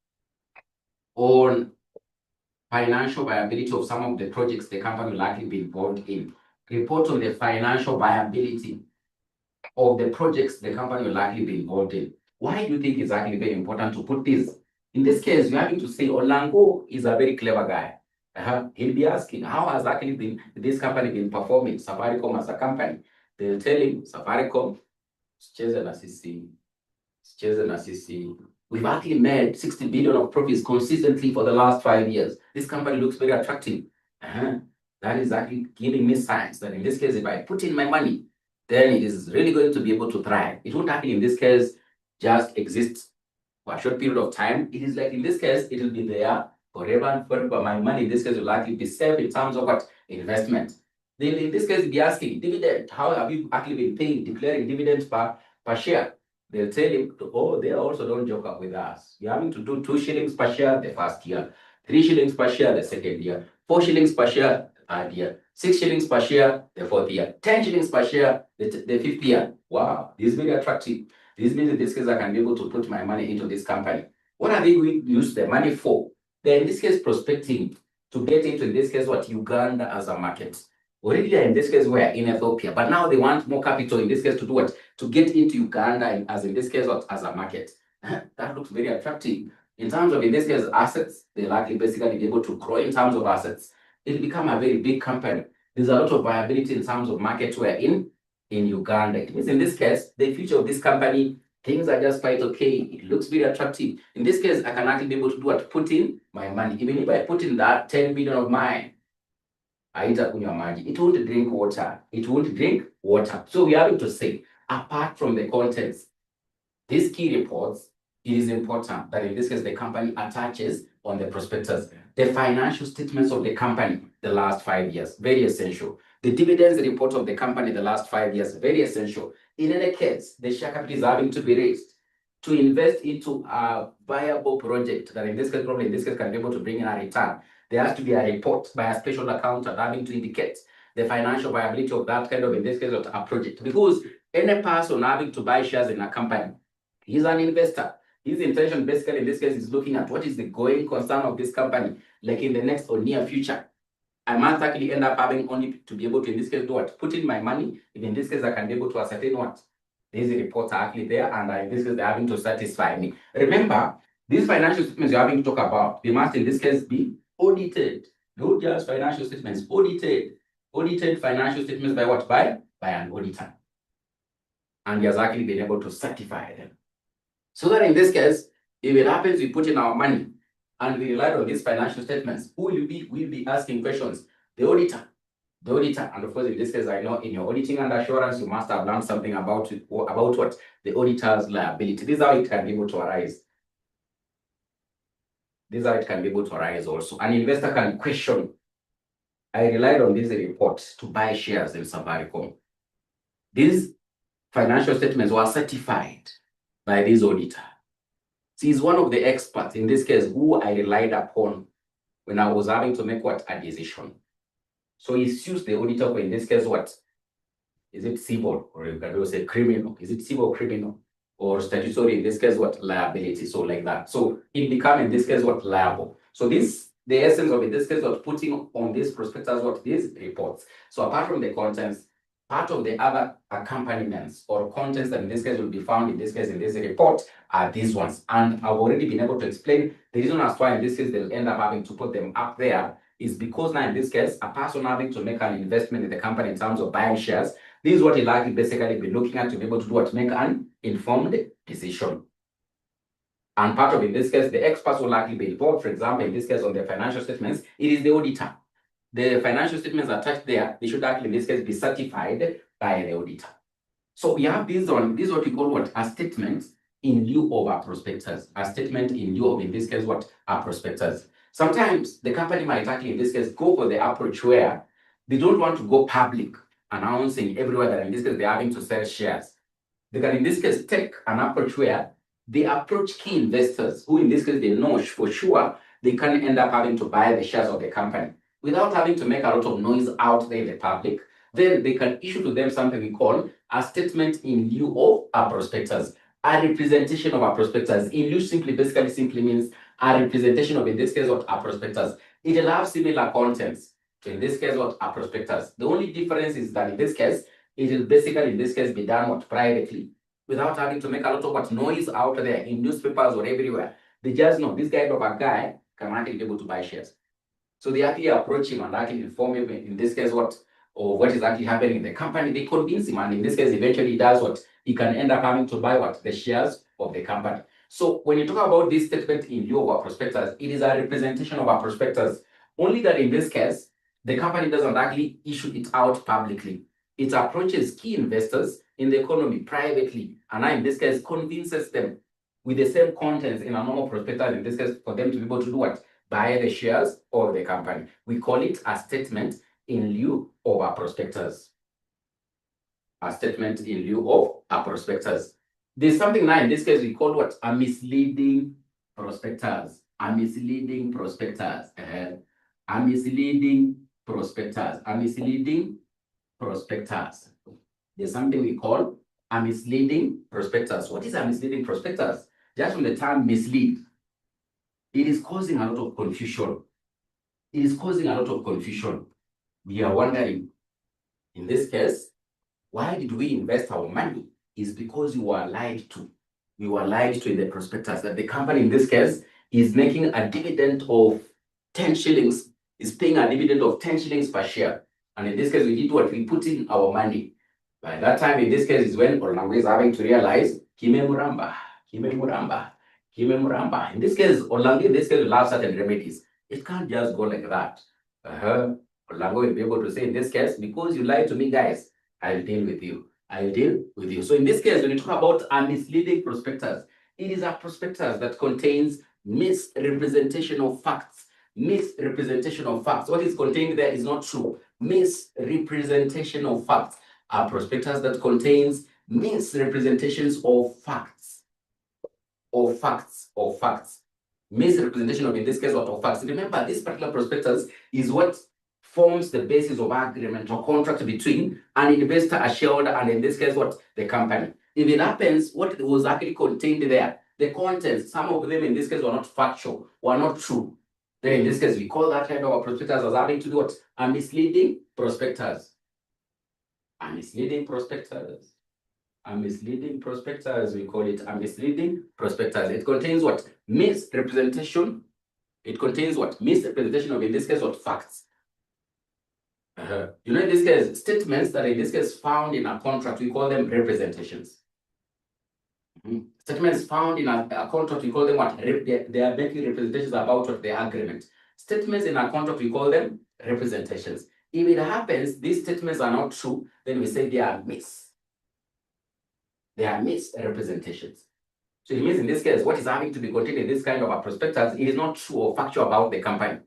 on financial viability of some of the projects the company will likely be involved in, report on the financial viability of the projects the company will likely be involved in. Why do you think it's actually very important to put this? In this case, you're having to say, Olango is a very clever guy. He'll be asking, how has actually this company been performing, Safaricom as a company? They'll tell him, Safaricom, we've actually made 60 billion of profits consistently for the last 5 years. This company looks very attractive. That is actually giving me signs that in this case, if I put in my money, then it is really going to be able to thrive. It won't actually, in this case, just exist for a short period of time. It is like, in this case, it will be there forever and forever. My money, in this case, will likely be safe in terms of what? Investment. Then in this case, be asking, dividend, how have you actually been paying, declaring dividends per share? They'll tell him, oh, they also don't joke up with us. You're having to do 2 shillings per share the first year, 3 shillings per share the second year, 4 shillings per share the third year, 6 shillings per share the fourth year, 10 shillings per share the fifth year. Wow, this is very attractive. This means in this case, I can be able to put my money into this company. What are they going to use the money for? They're in this case prospecting to get into, in this case, what? Uganda as a market. Already in this case, we're in Ethiopia, but now they want more capital, in this case, to do what? To get into Uganda as, in this case, what? As a market. That looks very attractive. In terms of, in this case, assets, they likely basically be able to grow in terms of assets. It'll become a very big company. There's a lot of viability in terms of market we're in Uganda. It means in this case, the future of this company, things are just quite okay. It looks very attractive. In this case, I can actually be able to do what? Put in my money. Even if I put in that 10 billion of mine, it won't drink water. It won't drink water. So we are able to say, apart from the contents, these key reports, it is important that in this case, the company attaches on the prospectus the financial statements of the company the last 5 years, very essential. The dividends report of the company the last 5 years, very essential. In any case, the share capital is having to be raised to invest into a viable project that in this case, probably in this case, can be able to bring in a return. There has to be a report by a special accountant having to indicate the financial viability of that kind of, in this case, of a project. Because any person having to buy shares in a company, he's an investor. His intention basically in this case is looking at what is the going concern of this company, like in the next or near future. I must actually end up having only to be able to, in this case, do what? Put in my money. If in this case, I can be able to ascertain what? These reports are actually there, and in this case, they're having to satisfy me. Remember, these financial statements you're having to talk about, they must in this case be audited. Not just financial statements, audited. Audited financial statements by what? By an auditor. And he has actually been able to certify them. So that in this case, if it happens, we put in our money and we rely on these financial statements, who will be asking questions? The auditor. The auditor, and of course, in this case, I know in your auditing and assurance, you must have learned something about it, or about what? The auditor's liability. This is how it can be able to arise. This is how it can be able to arise also. An investor can question, I relied on these reports to buy shares in Safaricom. These financial statements were certified by this auditor. He is one of the experts, in this case, who I relied upon when I was having to make what? A decision. So he sues the auditor for, in this case, what? Is it civil, or you can also say criminal? Is it civil or criminal? Or statutory, in this case, what? Liability. So like that. So it become, in this case, what? Liable. So this, the essence of, in this case, what? Putting on this prospectus, what? These reports. So apart from the contents, part of the other accompaniments or contents that in this case will be found in this case in this report are these ones. And I've already been able to explain the reason as why in this case they'll end up having to put them up there is because now in this case, a person having to make an investment in the company in terms of buying shares, this is what he'll likely basically be looking at to be able to do what? Make an informed decision. And part of, in this case, the experts will likely be involved. For example, in this case, on the financial statements, it is the auditor. The financial statements attached there, they should actually, in this case, be certified by the auditor. So we have this on, this is what we call what? A statement in lieu of a prospectus. A statement in lieu of, in this case, what? A prospectus. Sometimes the company might actually, in this case, go for the approach where they don't want to go public, announcing everywhere that in this case they're having to sell shares. They can, in this case, take an approach where they approach key investors who, in this case, they know for sure they can end up having to buy the shares of the company without having to make a lot of noise out there in the public. Then they can issue to them something we call a statement in lieu of a prospectus, a representation of a prospectus. In lieu simply means a representation of, in this case, what? A prospectus. It will have similar contents to, in this case, what? A prospectus. The only difference is that in this case, it will basically, in this case, be done what? Privately, without having to make a lot of what? Noise out there in newspapers or everywhere. They just know this kind of a guy can actually be able to buy shares. So they actually approach him and actually inform him, in this case, what? Or what is actually happening in the company. They convince him, and in this case, eventually he does what? He can end up having to buy what? The shares of the company. So when you talk about this statement in lieu of a prospectus, it is a representation of a prospectus. Only that in this case, the company doesn't actually issue it out publicly. It approaches key investors in the economy privately, and in this case, convinces them with the same contents in a normal prospectus, in this case, for them to be able to do what? Buy the shares of the company. We call it a statement in lieu of a prospectus. A statement in lieu of a prospectus. There's something now in this case we call what? A misleading prospectus. A misleading prospectus. A misleading prospectus. A misleading prospectus. There's something we call a misleading prospectus. What is a misleading prospectus? Just from the term mislead, it is causing a lot of confusion. It is causing a lot of confusion. We are wondering, in this case, why did we invest our money? Is because we were lied to. We were lied to in the prospectus that the company, in this case, is making a dividend of 10 shillings, is paying a dividend of 10 shillings per share. And in this case, we did what? We put in our money. By that time, in this case, is when Orlando is having to realize, Kime Muramba. In this case, Orlando, in this case, will have certain remedies. It can't just go like that. Orlando will be able to say, in this case, because you lied to me, guys, I'll deal with you. I'll deal with you. So in this case, when you talk about a misleading prospectus, it is a prospectus that contains misrepresentation of facts. Misrepresentation of facts. What is contained there is not true. Misrepresentation of facts. A prospectus that contains misrepresentations of facts. Misrepresentation of, in this case, of facts. Remember, this particular prospectus is what forms the basis of agreement or contract between an investor, a shareholder, and in this case, what? The company. If it happens, what was actually contained there, the contents, some of them in this case were not factual, were not true. Then in this case, we call that kind of a prospectus as having to do what? A misleading prospectus. A misleading prospectus. A misleading prospectus, we call it a misleading prospectus. It contains what? Misrepresentation. It contains what? Misrepresentation of, in this case, what? Facts. You know, in this case, statements that are in this case found in a contract, we call them representations. Statements found in a contract, we call them what? They are making representations about what? The agreement. Statements in a contract, we call them representations. If it happens, these statements are not true, then we say they are misrepresentations. So it means in this case, what is having to be contained in this kind of a prospectus, it is not true or factual about the company.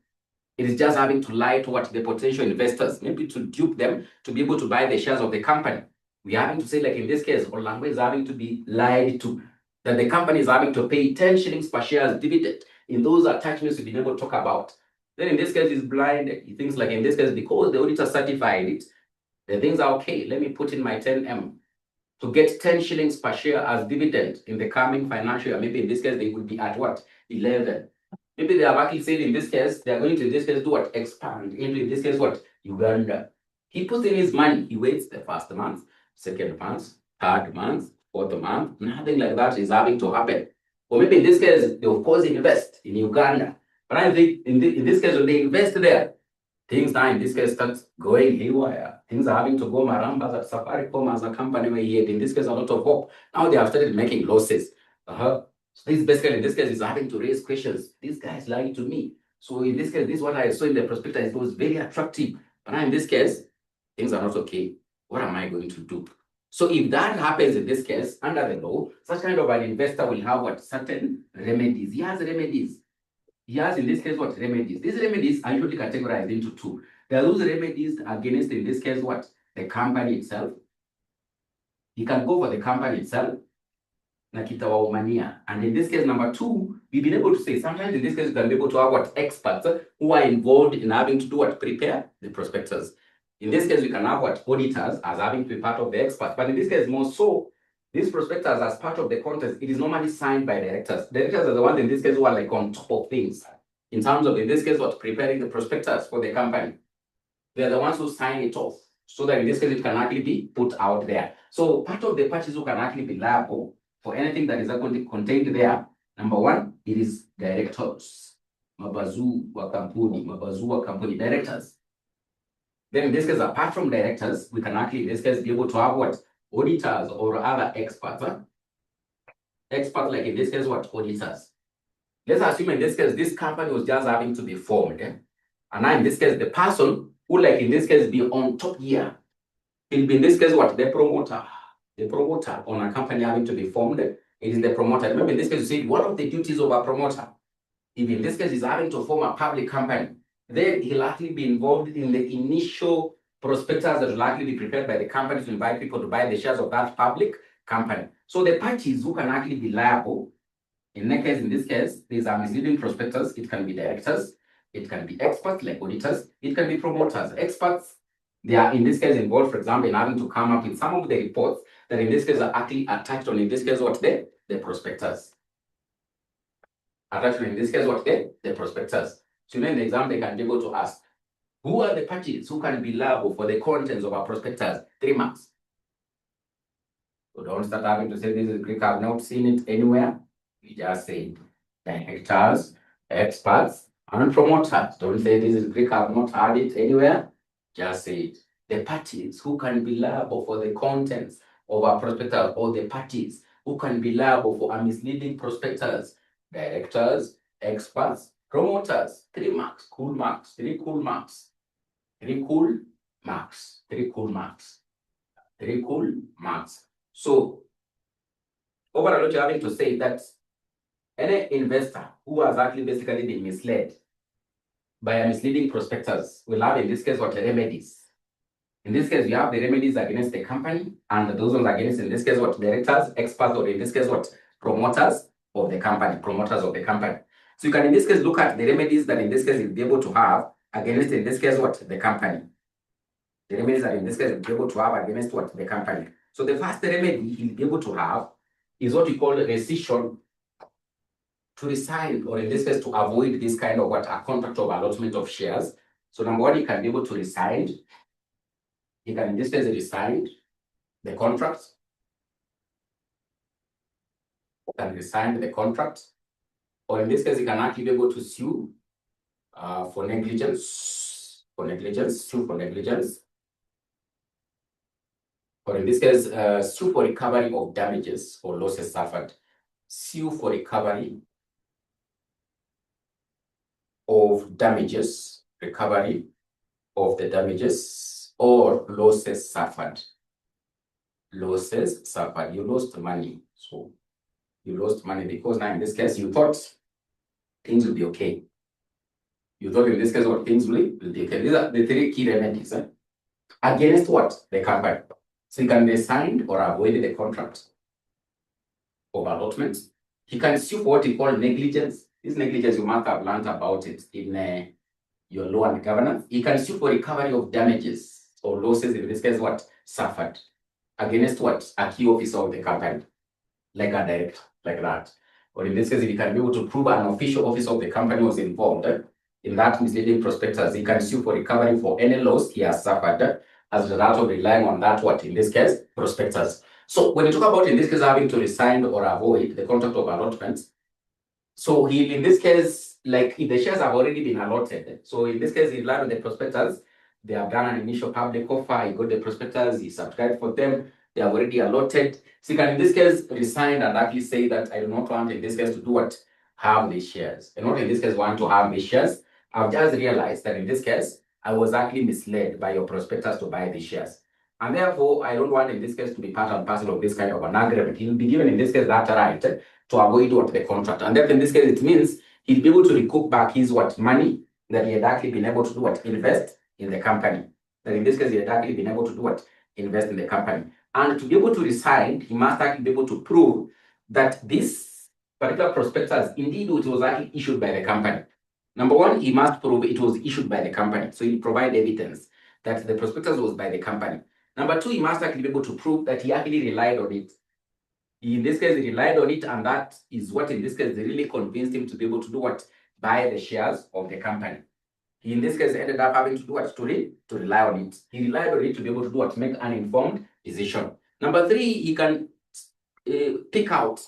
It is just having to lie to what? The potential investors, maybe to dupe them to be able to buy the shares of the company. We are having to say, like in this case, Orlando is having to be lied to, that the company is having to pay 10 shillings per share as dividend in those attachments we've been able to talk about. Then in this case, he's blind. He thinks, like in this case, because the auditor certified it, The things are okay. Let me put in my 10M to get 10 shillings per share as dividend in the coming financial year. Maybe in this case, they would be at what? 11. Maybe they have actually said in this case, they are going to in this case do what? Expand into in this case what? Uganda. He puts in his money. He waits the first month, second month, third month, fourth month. Nothing like that is having to happen. Or maybe in this case, they of course invest in Uganda. But I think in this case, when they invest there, things now in this case start going haywire. Things are having to go marambas at Safaricom as a company where he had in this case a lot of hope. Now they have started making losses. So this basically in this case is having to raise questions. This guy is lying to me. So in this case, this is what I saw in the prospectus. It was very attractive. But now in this case, things are not okay. What am I going to do? So if that happens in this case, under the law, such kind of an investor will have what? Certain remedies. He has remedies. He has in this case what? Remedies. These remedies are usually categorized into two. There are those remedies against in this case what? The company itself. He can go for the company itself. And in this case, number two, we've been able to say sometimes in this case, you can be able to have what? Experts who are involved in having to do what? Prepare the prospectus. In this case, we can have what? Auditors as having to be part of the experts. But in this case, more so, this prospectus as part of the contest, it is normally signed by directors. Directors are the ones in this case who are like on top of things. In terms of, in this case, what? Preparing the prospectus for the company. They are the ones who sign it off. So that in this case, it can actually be put out there. So part of the parties who can actually be liable for anything that is actually contained there, number one, it is directors. Mabazu wa company, directors. Then in this case, apart from directors, we can actually in this case be able to have what? Auditors or other experts. Experts like in this case, what? Auditors. Let's assume in this case, this company was just having to be formed. And now in this case, the person who like in this case be on top here, will be in this case what? The promoter. The promoter on a company having to be formed, it is the promoter. Remember in this case, you see one of the duties of a promoter, if in this case is having to form a public company, then he'll actually be involved in the initial prospectus that will actually be prepared by the company to invite people to buy the shares of that public company. So the parties who can actually be liable, in this case, these are misleading prospectus. It can be directors, it can be experts like auditors, it can be promoters. Experts, they are in this case involved, for example, in having to come up with some of the reports that in this case are actually attached on, in this case, what? The prospectus. Attached on, in this case, what? The prospectus. So in the exam, they can be able to ask, who are the parties who can be liable for the contents of our prospectus? 3 marks. So don't start having to say this is Greek. I've not seen it anywhere. We just say directors, experts, and promoters. Don't say this is Greek. I've not heard it anywhere. Just say it. The parties who can be liable for the contents of our prospectus, or the parties who can be liable for a misleading prospectus: directors, experts, promoters. 3 marks, cool marks, 3 cool marks, 3 cool marks, 3 cool marks, 3 cool marks. So overall, what you're having to say that any investor who has actually basically been misled by a misleading prospectus will have in this case what? Remedies. In this case, you have the remedies against the company, and those ones against in this case what? Directors, experts, or in this case what? Promoters of the company, promoters of the company. So you can in this case look at the remedies that in this case you'll be able to have against in this case what? The company. The remedies that in this case you'll be able to have against what? The company. So the first remedy he'll be able to have is what we call rescission, to resign, or in this case to avoid this kind of what? A contract of allotment of shares. So number one, he can be able to resign. He can in this case resign the contract. Can resign the contract. Or in this case, he can actually be able to sue for negligence. Sue for negligence. Or in this case, sue for recovery of damages or losses suffered. Sue for recovery of damages, recovery of the damages or losses suffered. Losses suffered. You lost money. So you lost money because now in this case, you thought things will be okay. You thought in this case what? Things will be okay. These are the 3 key remedies. Against what? The company. So he can resign or avoid the contract of allotment. He can sue for what he called negligence. This negligence, you must have learned about it in your law and governance. He can sue for recovery of damages. or losses in this case what suffered against what a key officer of the company, like a director, like that. Or in this case, if you can be able to prove an official officer of the company was involved in that misleading prospectus, he can sue for recovery for any loss he has suffered as a result of relying on that what in this case prospectus. So when you talk about in this case having to resign or avoid the contract of allotment, so he in this case, like if the shares have already been allotted, so in this case he relied on the prospectus, they have done an initial public offer, he got the prospectus, he subscribed for them, they have already allotted. So you can in this case resign and actually say that I do not want in this case to do what? Have these shares. I not in this case want to have these shares. I've just realized that in this case, I was actually misled by your prospectus to buy these shares. And therefore, I don't want in this case to be part and parcel of this kind of an agreement. He'll be given in this case that right to avoid what the contract. And therefore, in this case, it means he'll be able to recoup back his what money that he had actually been able to do what? Invest in the company. That in this case, he had actually been able to do what? Invest in the company. And to be able to resign, he must actually be able to prove that this particular prospectus, indeed, it was actually issued by the company. Number one, he must prove it was issued by the company. So he provide evidence that the prospectus was by the company. Number two, he must actually be able to prove that he actually relied on it. In this case, he relied on it, and that is what, in this case, really convinced him to be able to do what? Buy the shares of the company. He, in this case, ended up having to do what? To rely on it. He relied on it to be able to do what? Make an informed decision. Number three, he can pick out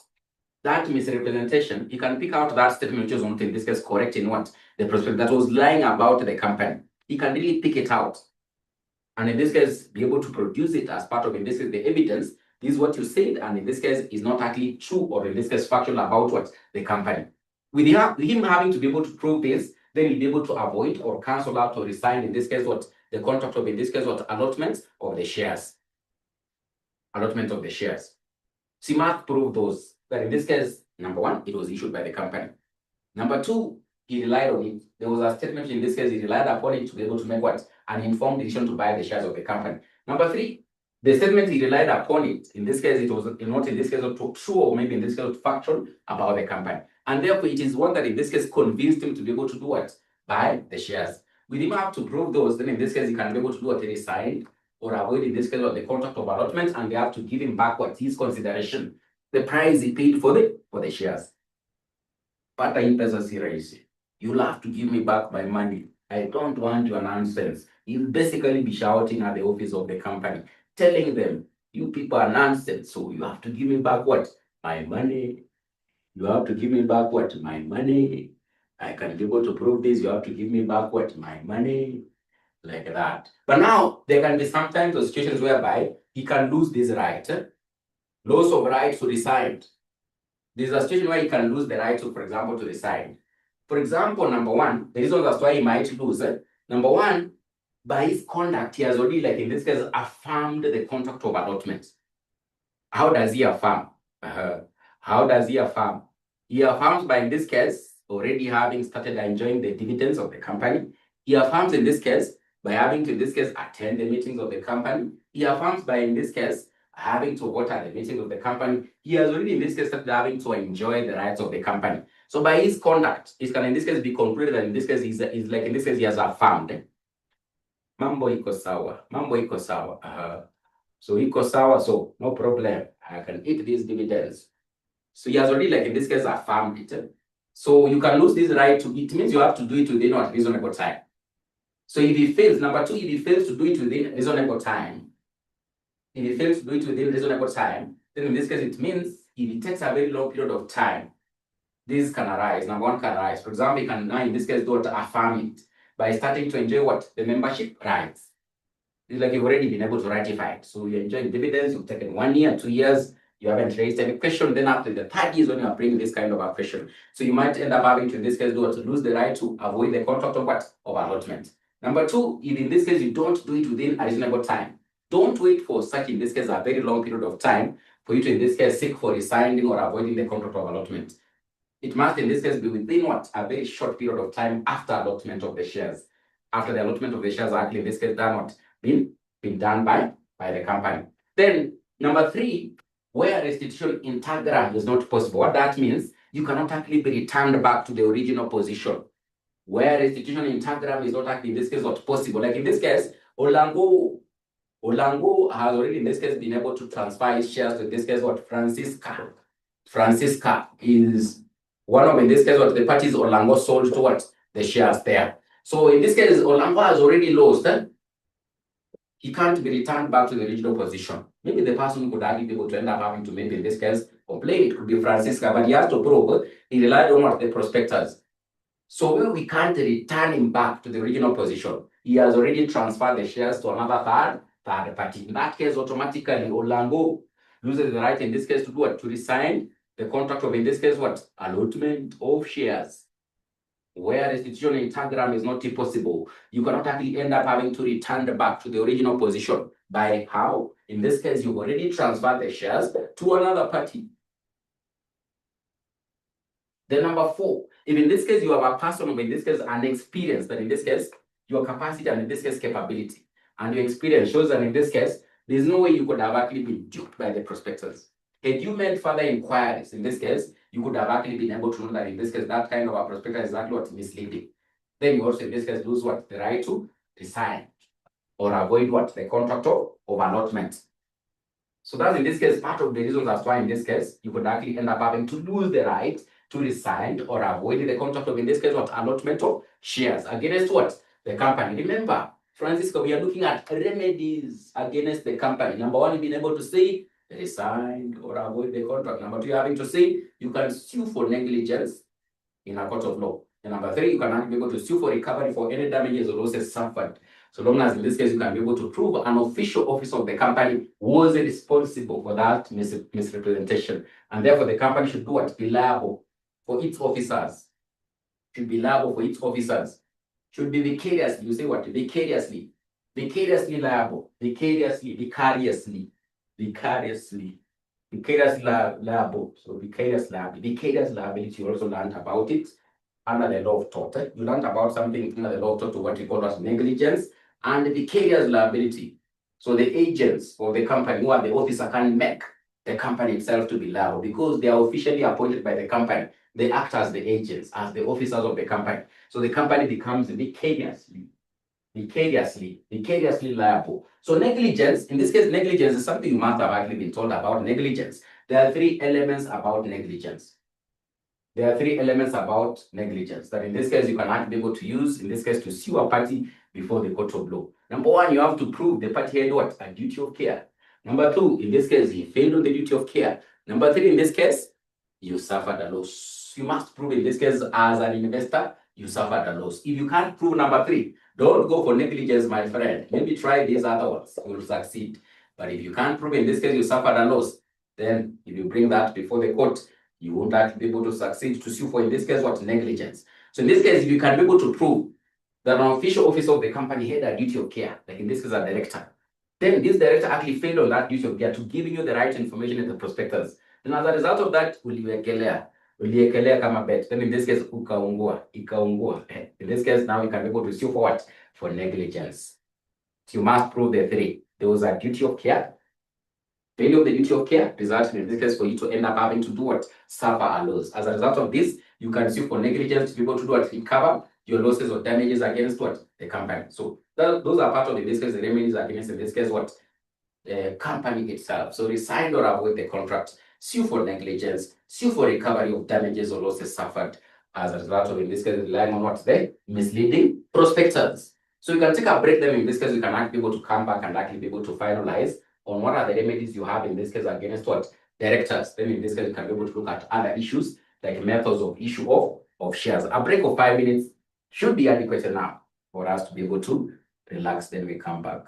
that misrepresentation. He can pick out that statement which was not, in this case, correct in what? The prospect that was lying about the company. He can really pick it out. And in this case, be able to produce it as part of, in this case, the evidence. This is what you said, and in this case, is not actually true, or in this case, factual about what? The company. With him having to be able to prove this, then he'll be able to avoid or cancel out or resign, in this case, what? The contract of, in this case, what? Allotment of the shares. Allotment of the shares. So he must prove those. But in this case, number one, it was issued by the company. Number two, he relied on it. There was a statement in this case, he relied upon it to be able to make what? An informed decision to buy the shares of the company. Number three, the statement he relied upon it, in this case, it was not in this case true, or maybe in this case factual about the company. And therefore, it is one that in this case convinced him to be able to do what? Buy the shares. With him have to prove those, then in this case, he can be able to do what? He resign or avoid, in this case, what? The contract of allotment, and they have to give him back what? His consideration, the price he paid for the shares. But you'll have to give me back my money. I don't want your nonsense. You'll basically be shouting at the office of the company, telling them, you people are nonsense, so you have to give me back what? My money. You have to give me back what? My money. I can be able to prove this. You have to give me back what? My money. Like that. But now, there can be sometimes situations whereby he can lose this right. Loss of right to resign. There's a situation where he can lose the right to, for example, to resign. For example, number one, the reason that's why he might lose. Number one, by his conduct, he has already, like in this case, affirmed the contract of allotment. How does he affirm? How does he affirm? He affirms by, in this case, already having started enjoying the dividends of the company. He affirms in this case by having to, in this case, attend the meetings of the company. He affirms by, in this case, having to vote at the meetings of the company. He has already, in this case, started having to enjoy the rights of the company. So by his conduct, it can, in this case, be concluded that in this case, he's like, in this case, he has affirmed. Mambo iko sawa. Mambo iko sawa. So iko sawa, so no problem. I can eat these dividends. So he has already, like in this case, affirmed it. So you can lose this right to it. Means you have to do it within a reasonable time. So if he fails, number two, if he fails to do it within reasonable time, if he fails to do it within reasonable time, then in this case, it means if it takes a very long period of time, this can arise. Number one can arise. For example, you can now, in this case, do to affirm it by starting to enjoy what? The membership rights. It's like you've already been able to ratify it. So you're enjoying dividends, you've taken 1 year, 2 years, you haven't raised any question. Then after the third year is when you are bringing this kind of a question. So you might end up having to, in this case, do to lose the right to avoid the contract of what? Of allotment. Number two, if in this case you don't do it within a reasonable time, don't wait for such, in this case, a very long period of time for you to, in this case, seek for resigning or avoiding the contract of allotment. It must, in this case, be within what? A very short period of time after allotment of the shares. After the allotment of the shares are actually, in this case, done what? Been done by the company. Then, number three, where restitution integra is not possible. What that means, you cannot actually be returned back to the original position. Where restitution integra is not actually, in this case, not possible. Like in this case, Olango Olango has already, in this case, been able to transfer his shares to, in this case, what? Francisca. Francisca is one of, in this case, what? The parties Olango sold to what? The shares there. So in this case, Olango has already lost. He can't be returned back to the original position. Maybe the person could actually be able to end up having to, maybe in this case, complain. It could be Francisca, but he has to prove he relied on what? The prospectors. So we can't return him back to the original position. He has already transferred the shares to another third party. In that case, automatically, Olango loses the right, in this case, to do what? To resign the contract of, in this case, what? Allotment of shares. Where restitution in Instagram is not possible, you cannot actually end up having to return back to the original position. By how? In this case, you've already transferred the shares to another party. Then number 4, if in this case you have a person of, in this case, an experience, that in this case, your capacity and in this case, capability, and your experience shows that in this case, there's no way you could have actually been duped by the prospectors. Had you made further inquiries, in this case, you could have actually been able to know that in this case, that kind of a prospector is exactly what? Misleading. Then you also, in this case, lose what? The right to resign or avoid what? The contract of allotment. So that's, in this case, part of the reasons as why, in this case, you could actually end up having to lose the right to resign or avoid the contract of, in this case, what? Allotment of shares against what? The company. Remember, Francisco, we are looking at remedies against the company. Number 1, being able to say resign or avoid the contract. Number 2, having to say you can sue for negligence in a court of law. And number 3, you can be able to sue for recovery for any damages or losses suffered. So long as, in this case, you can be able to prove an official officer of the company was responsible for that misrepresentation. And therefore, the company should do what? Be liable for its officers. Should be liable for its officers. Should be vicariously. You say what? Vicariously. Vicariously liable. Vicariously. Vicariously. Vicariously. Vicariously liable. So vicarious liability. Vicarious liability, you also learned about it under the law of tort. You learned about something under the law of tort, what we call as negligence and vicarious liability. So the agents of the company, who are the officer, can make the company itself to be liable because they are officially appointed by the company. They act as the agents, as the officers of the company. So the company becomes vicariously liable. So negligence, in this case, negligence is something you must have actually been told about negligence. There are 3 elements about negligence. There are 3 elements about negligence that, in this case, you cannot be able to use, in this case, to sue a party before the court of law. Number 1, you have to prove the party had what? A duty of care. Number 2, in this case, he failed on the duty of care. Number 3, in this case, you suffered a loss. You must prove, in this case, as an investor, you suffered a loss. If you can't prove number 3, don't go for negligence, my friend. Maybe try these other ones. You will succeed. But if you can't prove, in this case, you suffered a loss, then if you bring that before the court, you won't actually be able to succeed to sue for, in this case, what? Negligence. So in this case, if you can be able to prove that an official officer of the company had a duty of care, like in this case, a director, then this director actually failed on that duty of care to giving you the right information in the prospectus. Then as a result of that, uliekelea kama bet. Then in this case, ikaungua. In this case, now you can be able to sue for what? For negligence. So you must prove the 3. There was a duty of care. Failure of the duty of care resulted, in this case, for you to end up having to do what? Suffer a loss. As a result of this, you can sue for negligence to be able to do what? Recover your losses or damages against what? The company. So those are part of, in this case, the remedies against, in this case, what? The company itself. So resign or avoid the contract, sue for negligence, sue for recovery of damages or losses suffered as a result of, in this case, relying on what? The misleading prospectors. So you can take a break. Then in this case, you can actually be able to come back and actually be able to finalize on what are the remedies you have, in this case, against what? Directors. Then in this case, you can be able to look at other issues like methods of issue of shares. A break of 5 minutes should be adequate enough for us to be able to relax. Then we come back.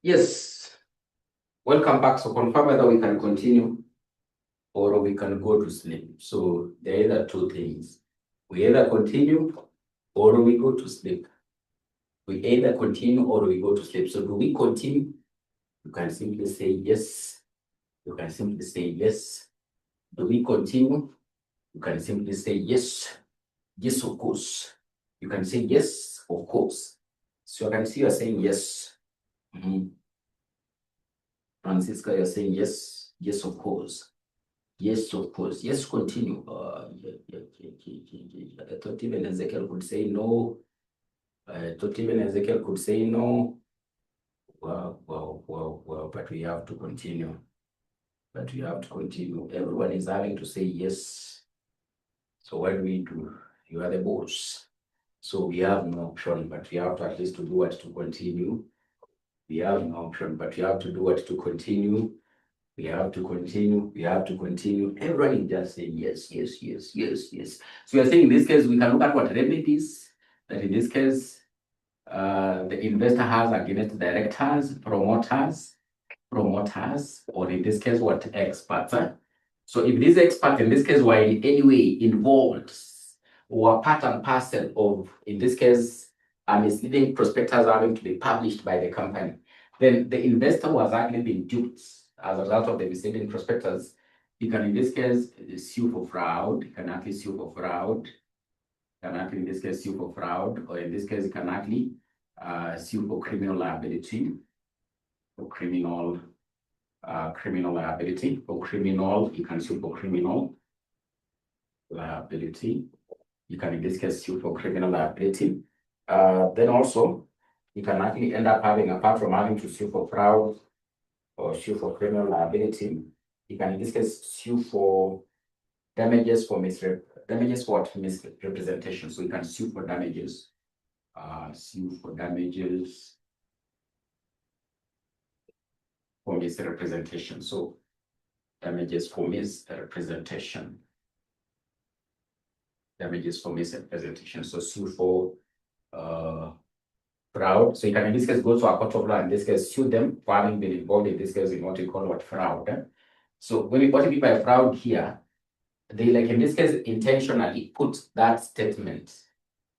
Yes, welcome back. So confirm whether we can continue or we can go to sleep. So there are either two things. We either continue or we go to sleep. We either continue or we go to sleep. So do we continue? You can simply say yes. You can simply say yes. Do we continue? You can simply say yes. Yes, of course. You can say yes, of course. So I can see you're saying yes. Francisca, you're saying yes. Yes, of course. Yes, of course. Yes, continue. I thought even Ezekiel could say no. I thought even Ezekiel could say no. Well, but we have to continue. But we have to continue. Everyone is having to say yes. So what do we do? You are the boss. So we have no option, but we have to at least to do what to continue. We have no option, but we have to do what to continue. We have to continue. We have to continue. Everyone is just saying yes, yes, yes, yes, yes. So we are saying in this case, we can look at what remedies that in this case, the investor has against directors, promoters, or in this case, what experts. So if these experts in this case were in any way involved or part and parcel of, in this case, a misleading prospectus having to be published by the company, then the investor was actually being duped as a result of the misleading prospectus. You can, in this case, sue for fraud. You can actually sue for fraud. You can actually, in this case, sue for fraud, or in this case, you can actually sue for criminal liability, for criminal liability. For criminal, you can sue for criminal liability. You can, in this case, sue for criminal liability. Then also, you can actually end up having, apart from having to sue for fraud or sue for criminal liability, you can, in this case, sue for damages for misrepresentation. So you can sue for damages. Sue for damages for misrepresentation. So damages for misrepresentation. Damages for misrepresentation. So sue for fraud. So you can in this case go to a court of law, in this case sue them for having been involved in this case in what we call fraud. So what we mean by fraud here, they like in this case intentionally put that statement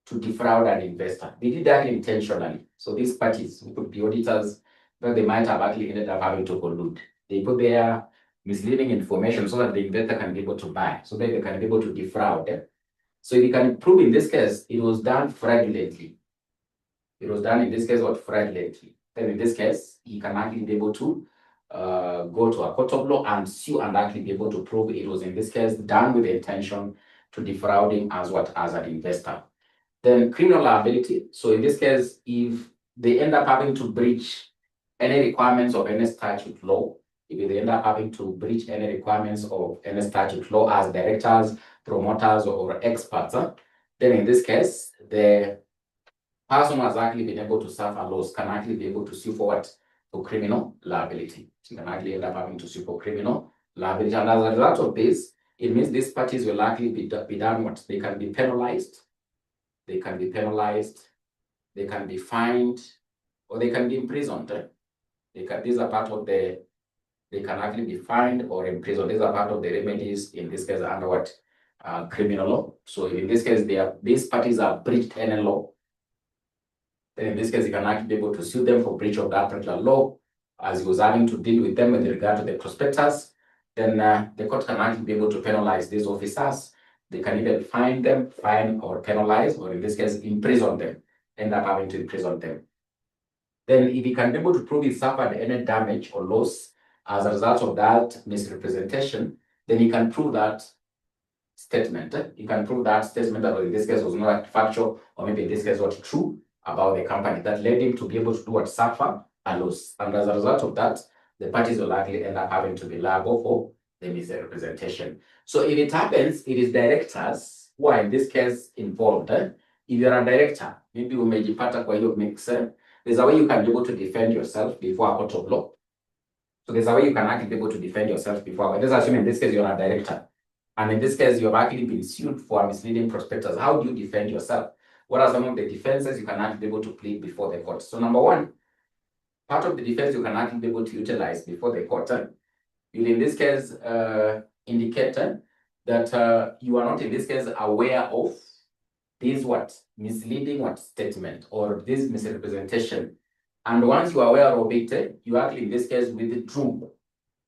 to defraud an investor. They did that intentionally. So these parties who could be auditors, but they might have actually ended up having to collude. They put their misleading information so that the investor can be able to buy, so that they can be able to defraud. So if you can prove in this case it was done fraudulently, it was done in this case fraudulently, then in this case he can actually be able to go to a court of law and sue and actually be able to prove it was in this case done with the intention to defraud him as an investor. Then criminal liability. So in this case, if they end up having to breach any requirements of any statute law, if they end up having to breach any requirements of any statute law as directors, promoters, or experts, then in this case, the person who has actually been able to suffer loss can actually be able to sue for what? For criminal liability. So you can actually end up having to sue for criminal liability. And as a result of this, it means these parties will likely be done what? They can be penalized. They can be penalized, they can be fined, or they can be imprisoned. These are part of they can actually be fined or imprisoned. These are part of the remedies in this case under what? Criminal law. So in this case, these parties have breached any law. Then in this case, you can actually be able to sue them for breach of that particular law, as he was having to deal with them with regard to the prospectus. Then the court can actually be able to penalize these officers. They can either fine them, fine or penalize, or in this case, imprison them, end up having to imprison them. Then if he can be able to prove he suffered any damage or loss as a result of that misrepresentation, then he can prove that statement. You can prove that statement that in this case was not factual, or maybe in this case was true about the company that led him to be able to do what? Suffer a loss. And as a result of that, the parties will likely end up having to be liable for the misrepresentation. So if it happens, it is directors who are in this case involved. If you're a director, maybe umejipata kwa hiyo mix, there's a way you can be able to defend yourself before a court of law. So there's a way you can actually be able to defend yourself before. Let's assume in this case you're a director, and in this case you've actually been sued for a misleading prospectus. How do you defend yourself? What are some of the defenses you can actually be able to plead before the court? So number one, part of the defense you can actually be able to utilize before the court. You in this case indicate that you are not in this case aware of this misleading statement or this misrepresentation. And once you are aware of it, you actually in this case withdrew.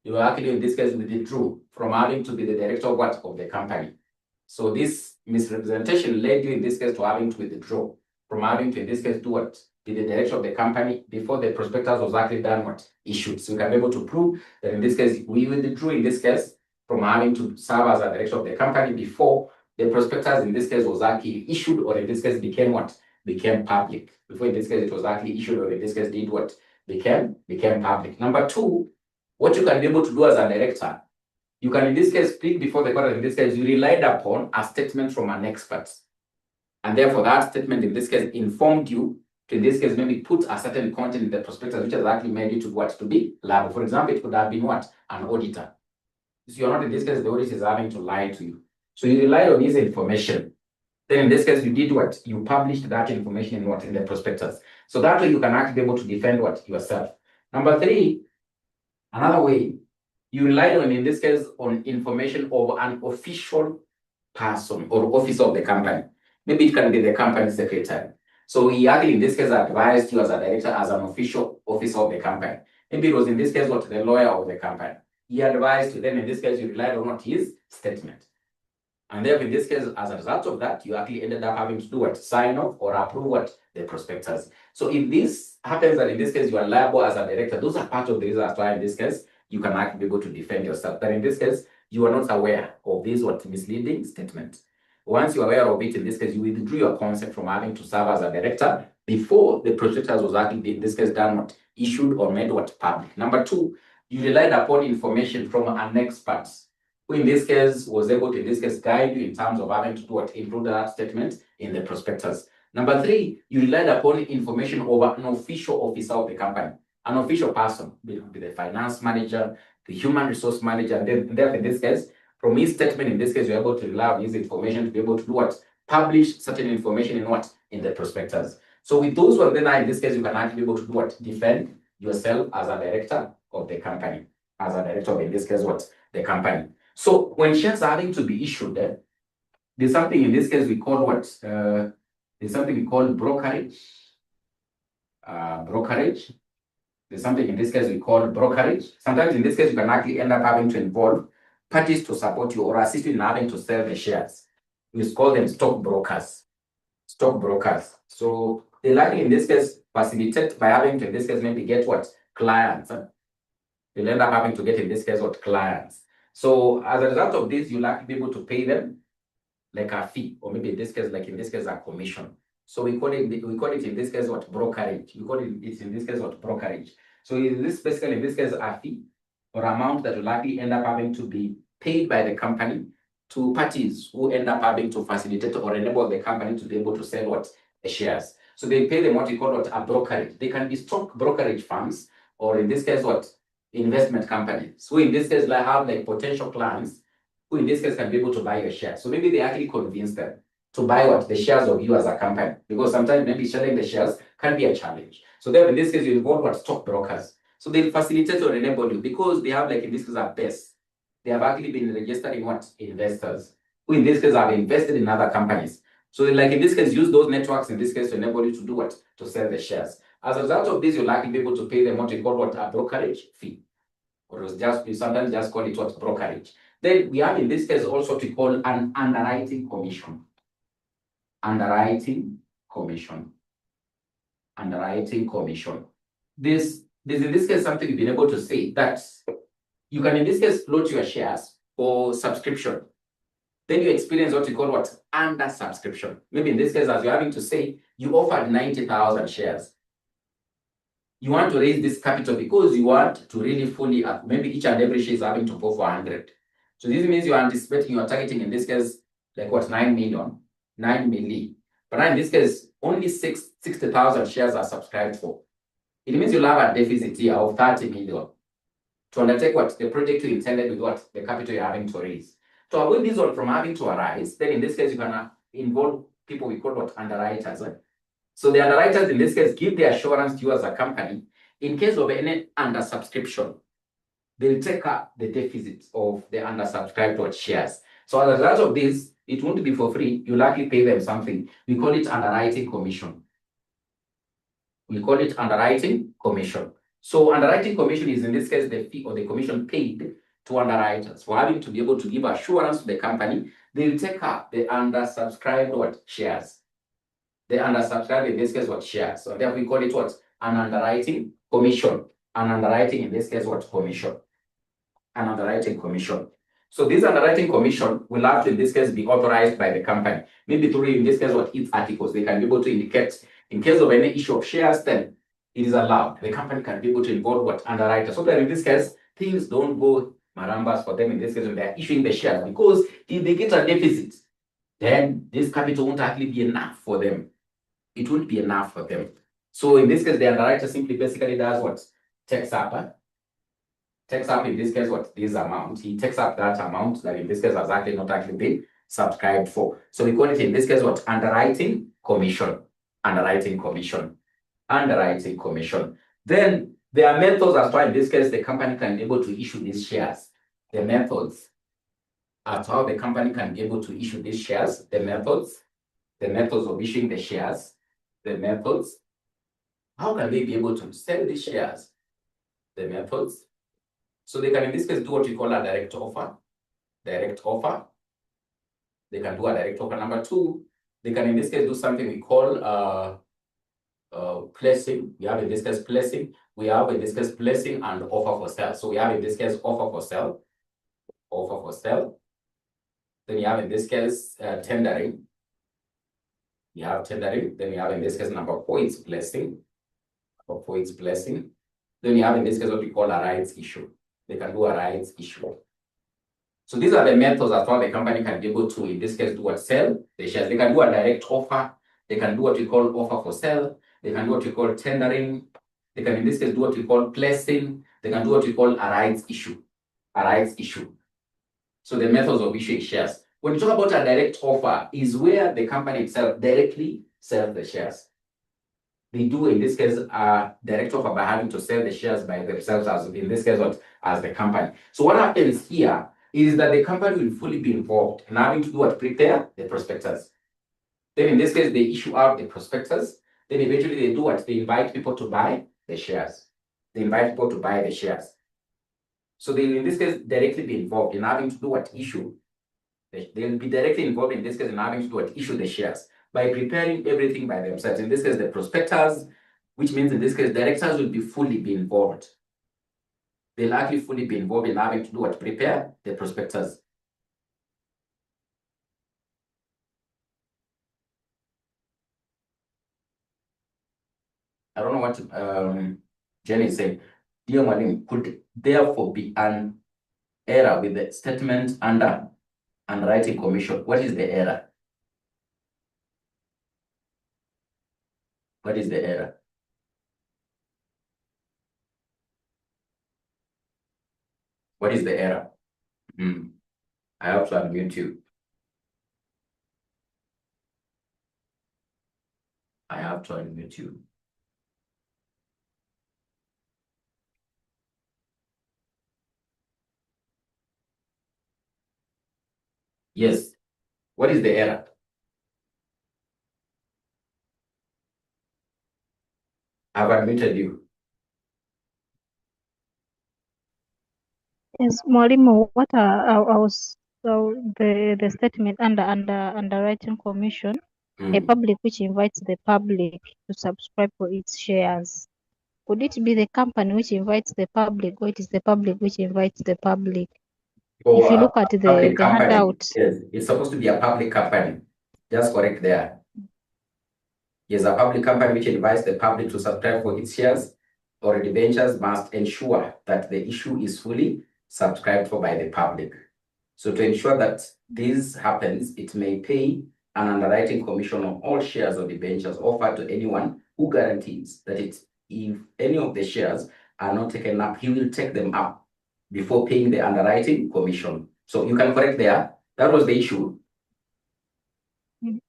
You actually in this case withdrew from having to be the director of the company. So this misrepresentation led you in this case to having to withdraw from having to in this case be the director of the company before the prospectus was actually done issued. So you can be able to prove that in this case we withdrew in this case from having to serve as a director of the company before the prospectus in this case was actually issued, or in this case became public. Before in this case it was actually issued, or in this case did became public. Number two, what you can be able to do as a director, you can in this case speak before the court. In this case, you relied upon a statement from an expert, and therefore that statement in this case informed you to in this case maybe put a certain content in the prospectus which has actually made you to be liable. For example, it could have been an auditor. So you're not in this case the auditor is having to lie to you. So you relied on his information. Then in this case, you did you published that information in the prospectus. So that way you can actually be able to defend yourself. Number three, another way, you relied on in this case on information of an official person or officer of the company. Maybe it can be the company secretary. So he actually in this case advised you as a director as an official officer of the company. Maybe it was in this case the lawyer of the company. He advised you, then in this case you relied on his statement. And then in this case, as a result of that, you actually ended up having to do sign off or approve the prospectus. So if this happens that in this case you are liable as a director, those are part of the reasons why in this case you can actually be able to defend yourself. But in this case, you are not aware of this misleading statement. Once you are aware of it, in this case, you withdrew your consent from having to serve as a director before the prospectus was actually in this case done issued or made public. Number two, you relied upon information from an expert, who in this case was able to in this case guide you in terms of having to include that statement in the prospectus. Number three, you relied upon information over an official officer of the company, an official person, be the finance manager, the human resource manager, and then in this case, from his statement, in this case, you're able to rely on his information to be able to do publish certain information in the prospectus. So with those then in this case, you can actually be able to do defend yourself as a director of the company, as a director of, in this case, the company. So when shares are having to be issued, there's something in this case we call there's something we call brokerage. There's something in this case we call brokerage. Sometimes in this case you can actually end up having to involve parties to support you or assist you in having to sell the shares. We call them stockbrokers. Stockbrokers. So they likely in this case facilitate by having to in this case maybe get clients. You'll end up having to get in this case clients. So as a result of this, you'll likely be able to pay them like a fee, or maybe in this case, a commission. So we call it in this case brokerage. We call it in this case brokerage. So this basically in this case a fee or amount that will likely end up having to be paid by the company to parties who end up having to facilitate or enable the company to be able to sell the shares. So they pay them what we call a brokerage. They can be stock brokerage firms, or in this case investment companies. So in this case have potential clients who in this case can be able to buy your shares. So maybe they actually convince them to buy the shares of you as a company, because sometimes maybe selling the shares can be a challenge. So then in this case you involve stock brokers. So they facilitate or enable you because they have in this case a base. They have actually been registered in investors who in this case have invested in other companies. So they in this case use those networks in this case to enable you to do to sell the shares. As a result of this, you'll likely be able to pay them what we call a brokerage fee, or we sometimes just call it brokerage. Then we have in this case also to call an underwriting commission. Underwriting commission. This in this case something you've been able to say that you can in this case float your shares for subscription. Then you experience what we call under subscription. Maybe in this case, as you're having to say, you offered 90,000 shares. You want to raise this capital because you want to really fully up. Maybe each and every share is having to go for 100. So this means you are anticipating, you are targeting in this case, 9 million. But now in this case, only 60,000 shares are subscribed for. It means you'll have a deficit here of 30 million to undertake the project you intended with the capital you're having to raise. To avoid this one from having to arise, then in this case, you can involve people we call underwriters. So the underwriters in this case give the assurance to you as a company In case of any under-subscription, they'll take up the deficit of the undersubscribed shares. So as a result of this, it won't be for free. You'll likely pay them something. We call it underwriting commission. We call it underwriting commission. So underwriting commission is, in this case, the fee or the commission paid to underwriters for having to be able to give assurance to the company. They'll take up the undersubscribed shares. The undersubscribed, in this case, shares. So therefore we call it an underwriting commission. An underwriting, in this case, commission. An underwriting commission. So this underwriting commission will have to, in this case, be authorized by the company. Maybe through, in this case, its articles. They can be able to indicate, in case of any issue of shares, then it is allowed. The company can be able to involve underwriters. So that in this case, things don't go marambas for them, in this case, when they're issuing the shares. Because if they get a deficit, then this capital won't actually be enough for them. It won't be enough for them. So in this case, the underwriter simply basically does takes up, in this case, this amount. He takes up that amount that in this case has actually not actually been subscribed for. So we call it, in this case, underwriting commission. Underwriting commission. Underwriting commission. Then there are methods as well. In this case, the company can be able to issue these shares. The methods as how the company can be able to issue these shares. The methods of issuing the shares. The methods. How can they be able to sell these shares? The methods. So they can, in this case, do what we call a direct offer. Direct offer. They can do a direct offer. Number two, they can, in this case, do something we call placing. We have, in this case, placing. We have, in this case, placing and offer for sale. So we have, in this case, offer for sale. Offer for sale. Then you have, in this case, tendering. You have tendering. Then you have, in this case, number four, it's placing. Number four, it's placing. Then you have, in this case, what we call a rights issue. They can do a rights issue. So these are the methods as well the company can be able to, in this case, do sell the shares. They can do a direct offer. They can do what we call offer for sale. They can do what we call tendering. They can, in this case, do what we call placing. They can do what we call a rights issue. A rights issue. So the methods of issuing shares. When you talk about a direct offer, is where the company itself directly sells the shares. They do, in this case, a direct offer by having to sell the shares by themselves, as in this case, as the company. So what happens here is that the company will fully be involved in having to do prepare the prospectus. Then in this case, they issue out the prospectus. Then eventually they do they invite people to buy the shares. They invite people to buy the shares. So they, in this case, directly be involved in having to do issue. They'll be directly involved, in this case, in having to do issue the shares by preparing everything by themselves. In this case, the prospectors, which means in this case, directors will be fully be involved. They'll actually fully be involved in having to do prepare the prospectors. I don't know what Jenny is saying. Dear Malim, could therefore be an error with the statement under underwriting commission? What is the error? What is the error? What is the error? I have to unmute you. I have to unmute you. Yes. What is the error? I've unmuted you. Yes, Mwalimu, what I was the statement under underwriting commission, a public which invites the public to subscribe for its shares. Could it be the company which invites the public, or it is the public which invites the public? If you look at the handout. Yes, it's supposed to be a public company. Just correct there. Yes, a public company which invites the public to subscribe for its shares or debentures must ensure that the issue is fully subscribed for by the public. So to ensure that this happens, it may pay an underwriting commission on all shares or debentures offered to anyone who guarantees that if any of the shares are not taken up, he will take them up before paying the underwriting commission. So you can correct there. That was the issue.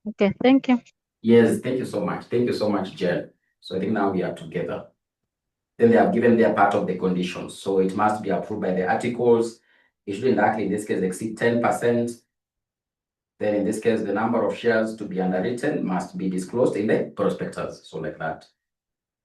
Okay, thank you. Yes, thank you so much. Thank you so much, Jen. So I think now we are together. then they have given their part of the conditions. So it must be approved by the articles. It shouldn't actually, in this case, exceed 10%. Then in this case, the number of shares to be underwritten must be disclosed in the prospectus. So like that.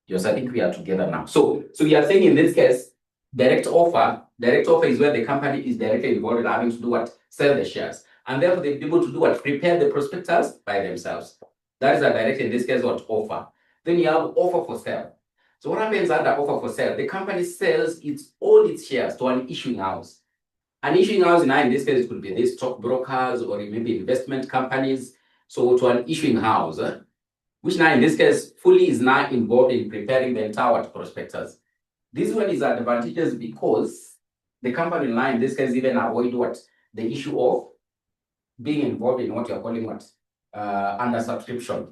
Yes, I think we are together now. So we are saying in this case, direct offer is where the company is directly involved in having to do what? Sell the shares. And therefore they'll be able to do what? Prepare the prospectus by themselves. That is a direct, in this case, what? Offer. Then you have offer for sale. So what happens under offer for sale? The company sells all its shares to an issuing house. An issuing house now in this case could be these stock brokers or maybe investment companies. So to an issuing house, which now in this case fully is now involved in preparing the entire prospectus. This one is advantageous because the company now in this case even avoid what? The issue of being involved in what you're calling what? Under subscription.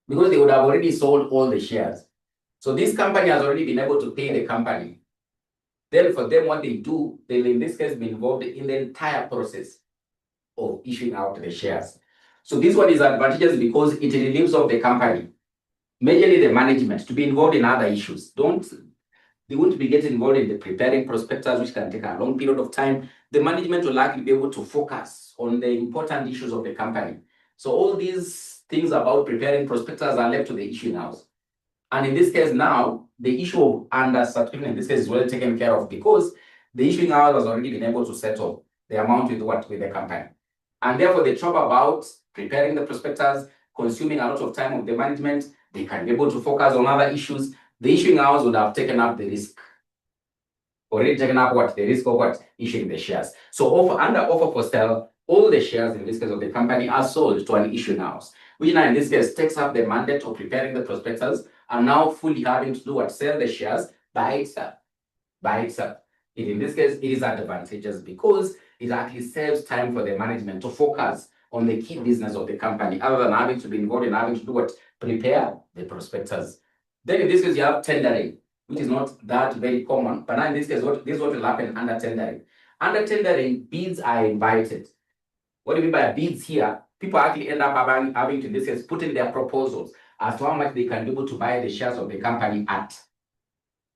Because they would have already sold all the shares. So this company has already been able to pay the company. Then for them, what they do, they'll in this case be involved in the entire process of issuing out the shares. So this one is advantageous because it relieves of the company, majorly the management, to be involved in other issues. They won't be getting involved in the preparing prospectus, which can take a long period of time. The management will likely be able to focus on the important issues of the company. So all these things about preparing prospectus are left to the issuing house. And in this case now, the issue of under subscription in this case is well taken care of because the issuing house has already been able to settle the amount with the company. And therefore the trouble about preparing the prospectus, consuming a lot of time of the management, they can be able to focus on other issues. The issuing house would have taken up the risk. Already taken up what? The risk of what? Issuing the shares. So under offer for sale, all the shares in this case of the company are sold to an issuing house, which now in this case takes up the mandate of preparing the prospectus and now fully having to do what? Sell the shares by itself. In this case, it is advantageous because it actually saves time for the management to focus on the key business of the company, other than having to be involved in having to do what? Prepare the prospectus. Then in this case, you have tendering, which is not that very common. But now in this case, this is what will happen under tendering. Under tendering, bids are invited. What do you mean by bids here? People actually end up having to, in this case, put in their proposals as to how much they can be able to buy the shares of the company at.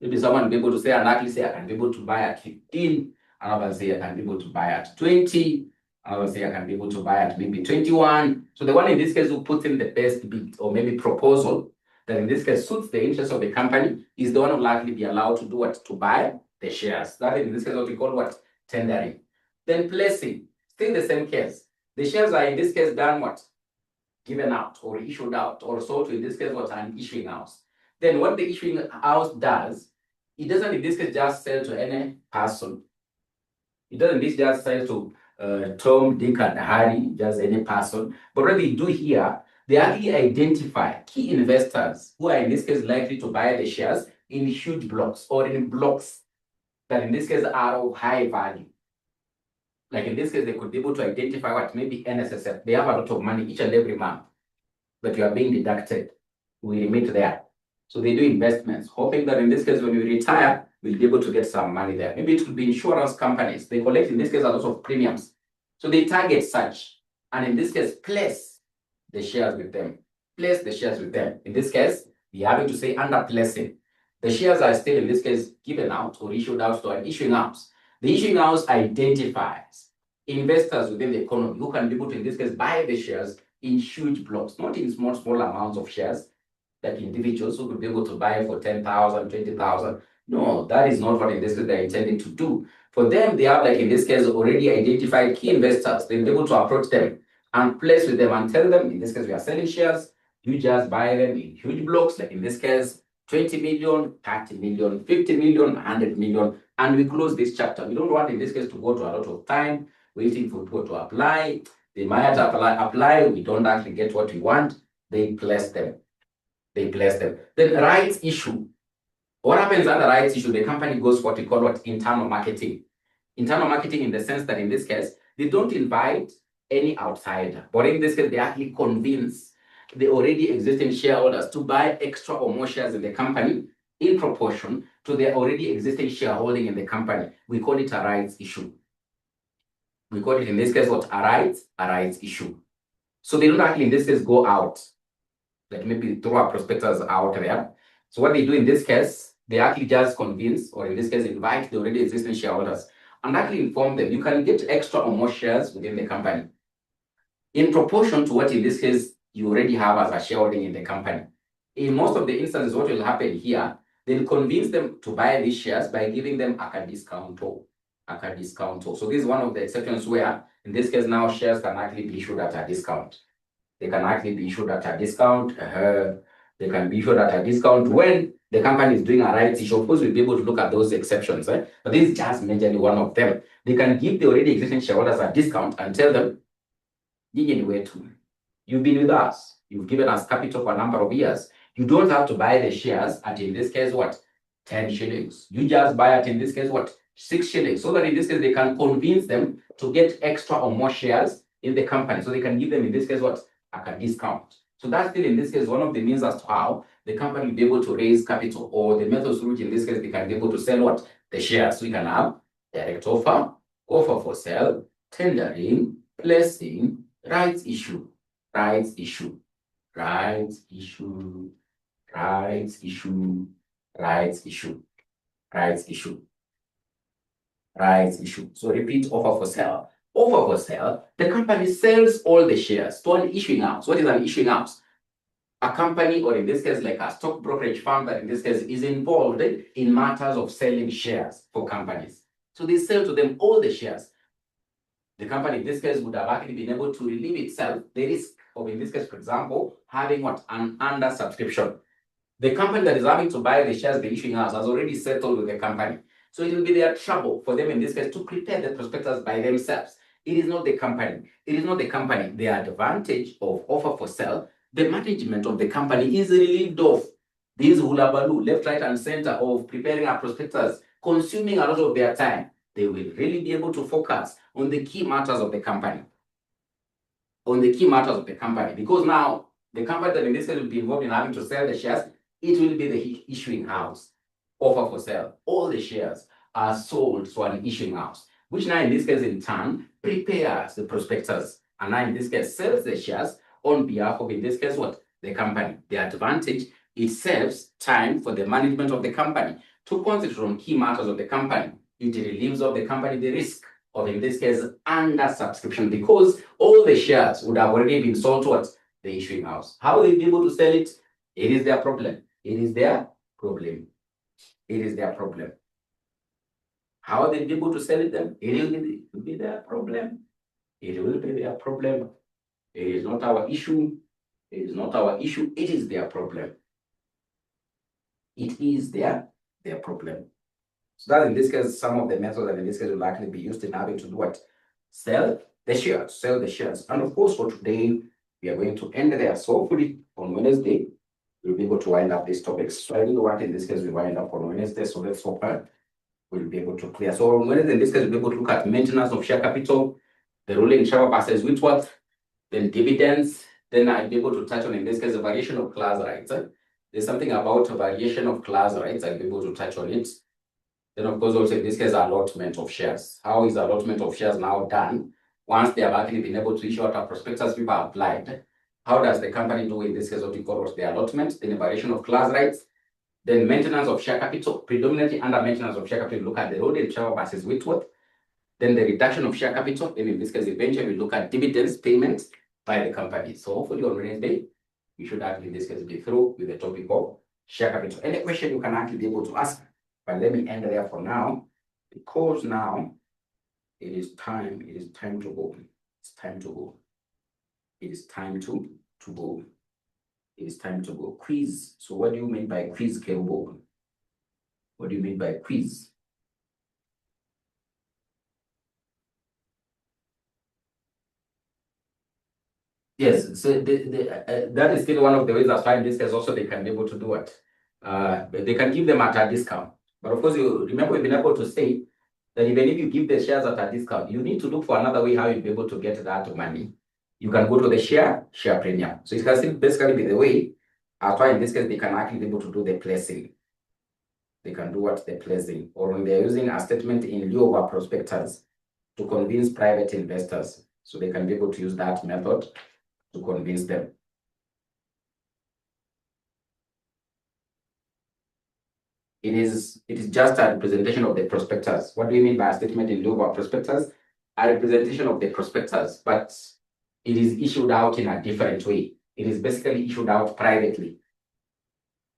Maybe someone will be able to say, and actually say, I can be able to buy at 15. Another say, I can be able to buy at 20. Another say, I can be able to buy at maybe 21. So the one in this case who puts in the best bid or maybe proposal that in this case suits the interest of the company is the one who will likely be allowed to do what? To buy the shares. That is in this case what we call what? Tendering. Then placing. Still the same case. The shares are in this case done what? Given out or issued out or sold to in this case what? An issuing house. Then what the issuing house does, it doesn't in this case just sell to any person. It doesn't just sell to Tom, Dick, and Harry, just any person. But what they do here, they actually identify key investors who are in this case likely to buy the shares in huge blocks or in blocks that in this case are of high value. Like in this case, they could be able to identify what? Maybe NSSF. They have a lot of money each and every month that you are being deducted. We remit there. So they do investments, hoping that in this case, when you retire, we'll be able to get some money there. Maybe it could be insurance companies. They collect, in this case, a lot of premiums. So they target such, and in this case, place the shares with them. Place the shares with them. In this case, we are having to say under placing. The shares are still, in this case, given out or issued out to an issuing house. The issuing house identifies investors within the economy who can be able to, in this case, buy the shares in huge blocks, not in small amounts of shares, like individuals who could be able to buy for 10,000, 20,000. No, that is not what in this case they're intending to do. For them, they have, like in this case, already identified key investors. They'll be able to approach them and place with them and tell them, in this case, we are selling shares. You just buy them in huge blocks, like in this case, 20 million, 30 million, 50 million, 100 million, and we close this chapter. We don't want, in this case, to go to a lot of time waiting for people to apply. They might apply. We don't actually get what we want. They place them. Then rights issue. What happens under rights issue? The company goes what we call what? Internal marketing. Internal marketing in the sense that in this case, they don't invite any outsider. But in this case, they actually convince the already existing shareholders to buy extra or more shares in the company in proportion to their already existing shareholding in the company. We call it a rights issue. We call it in this case what? A rights issue. So they don't actually in this case go out, like maybe throw a prospectus out there. So what they do in this case, they actually just convince, or in this case, invite the already existing shareholders and actually inform them you can get extra or more shares within the company in proportion to what in this case you already have as a shareholding in the company. In most of the instances, what will happen here, they'll convince them to buy these shares by giving them a discount. So this is one of the exceptions where, in this case, now shares can actually be issued at a discount. They can actually be issued at a discount. They can be issued at a discount when the company is doing a rights issue. Of course, we'll be able to look at those exceptions, but this is just majorly one of them. They can give the already existing shareholders a discount and tell them, you've been with us. You've given us capital for a number of years. You don't have to buy the shares at, in this case, what? 10 shillings. You just buy it, in this case, what? 6 shillings. So that in this case, they can convince them to get extra or more shares in the company. So they can give them, in this case, what? A discount. So that's still, in this case, one of the means as to how the company will be able to raise capital, or the methods through which, in this case, they can be able to sell what? The shares. So we can have direct offer, offer for sale, tendering, placing, rights issue, rights issue, rights issue, rights issue, rights issue, rights issue, rights issue. So repeat, offer for sale. Offer for sale, the company sells all the shares to an issuing house. What is an issuing house? A company, or in this case, like a stock brokerage firm that in this case is involved in matters of selling shares for companies. So they sell to them all the shares. The company in this case would have actually been able to relieve itself the risk of, in this case, for example, having what? An under subscription. The company that is having to buy the shares the issuing house has already settled with the company. So it will be their trouble for them in this case to prepare the prospectus by themselves. It is not the company. It is not the company. The advantage of offer for sale, the management of the company is relieved of this hulabaloo, left, right, and center of preparing a prospectus, consuming a lot of their time. They will really be able to focus on the key matters of the company. On the key matters of the company. Because now, the company that in this case will be involved in having to sell the shares, it will be the issuing house. Offer for sale. All the shares are sold to an issuing house, which now in this case in turn prepares the prospectus, and now in this case sells the shares on behalf of, in this case, what? The company. The advantage, it saves time for the management of the company to concentrate on key matters of the company. It relieves of the company the risk of, in this case, under subscription, because all the shares would have already been sold to what? The issuing house. How will they be able to sell it? It is their problem. It is their problem. It is their problem. How they be able to sell it then? It will be their problem. It will be their problem. It is not our issue. It is not our issue. It is their problem. It is their problem. So that in this case, some of the methods that in this case will likely be used in having to do what? Sell the shares. Sell the shares. And of course, for today, we are going to end there. So hopefully on Wednesday, we'll be able to wind up these topics. So I don't know what in this case we wind up on Wednesday. So let's hope we'll be able to clear. So on Wednesday, in this case, we'll be able to look at maintenance of share capital, the ruling share versus Whitworth, then dividends. Then I'll be able to touch on, in this case, the variation of class rights. There's something about a variation of class rights. I'll be able to touch on it. Then, of course, also in this case, allotment of shares. How is allotment of shares now done? Once they have actually been able to issue out a prospectus, people are applied. How does the company do in this case what we call the allotment, then the variation of class rights, then maintenance of share capital, predominantly under maintenance of share capital, look at the rolling share versus Whitworth, then the reduction of share capital, then in this case, eventually we look at dividends payments by the company. So hopefully on Wednesday, we should actually in this case be through with the topic of share capital. Any question you can actually be able to ask, but let me end there for now, because now it is time to go. It's time to go. It is time to go. It is time to go. Quiz. So what do you mean by quiz, Kelbo? What do you mean by quiz? Yes, so that is still one of the ways as far in this case also they can be able to do it. They can give them at a discount. But of course, you remember we've been able to say that even if you give the shares at a discount, you need to look for another way how you'll be able to get that money. You can go to the share premium. So it can still basically be the way, as far in this case, they can actually be able to do the placing. They can do what? The placing. Or when they're using a statement in lieu of a prospectus to convince private investors. So they can be able to use that method to convince them. It is just a representation of the prospectus. What do you mean by a statement in lieu of a prospectus? A representation of the prospectus, but it is issued out in a different way. It is basically issued out privately.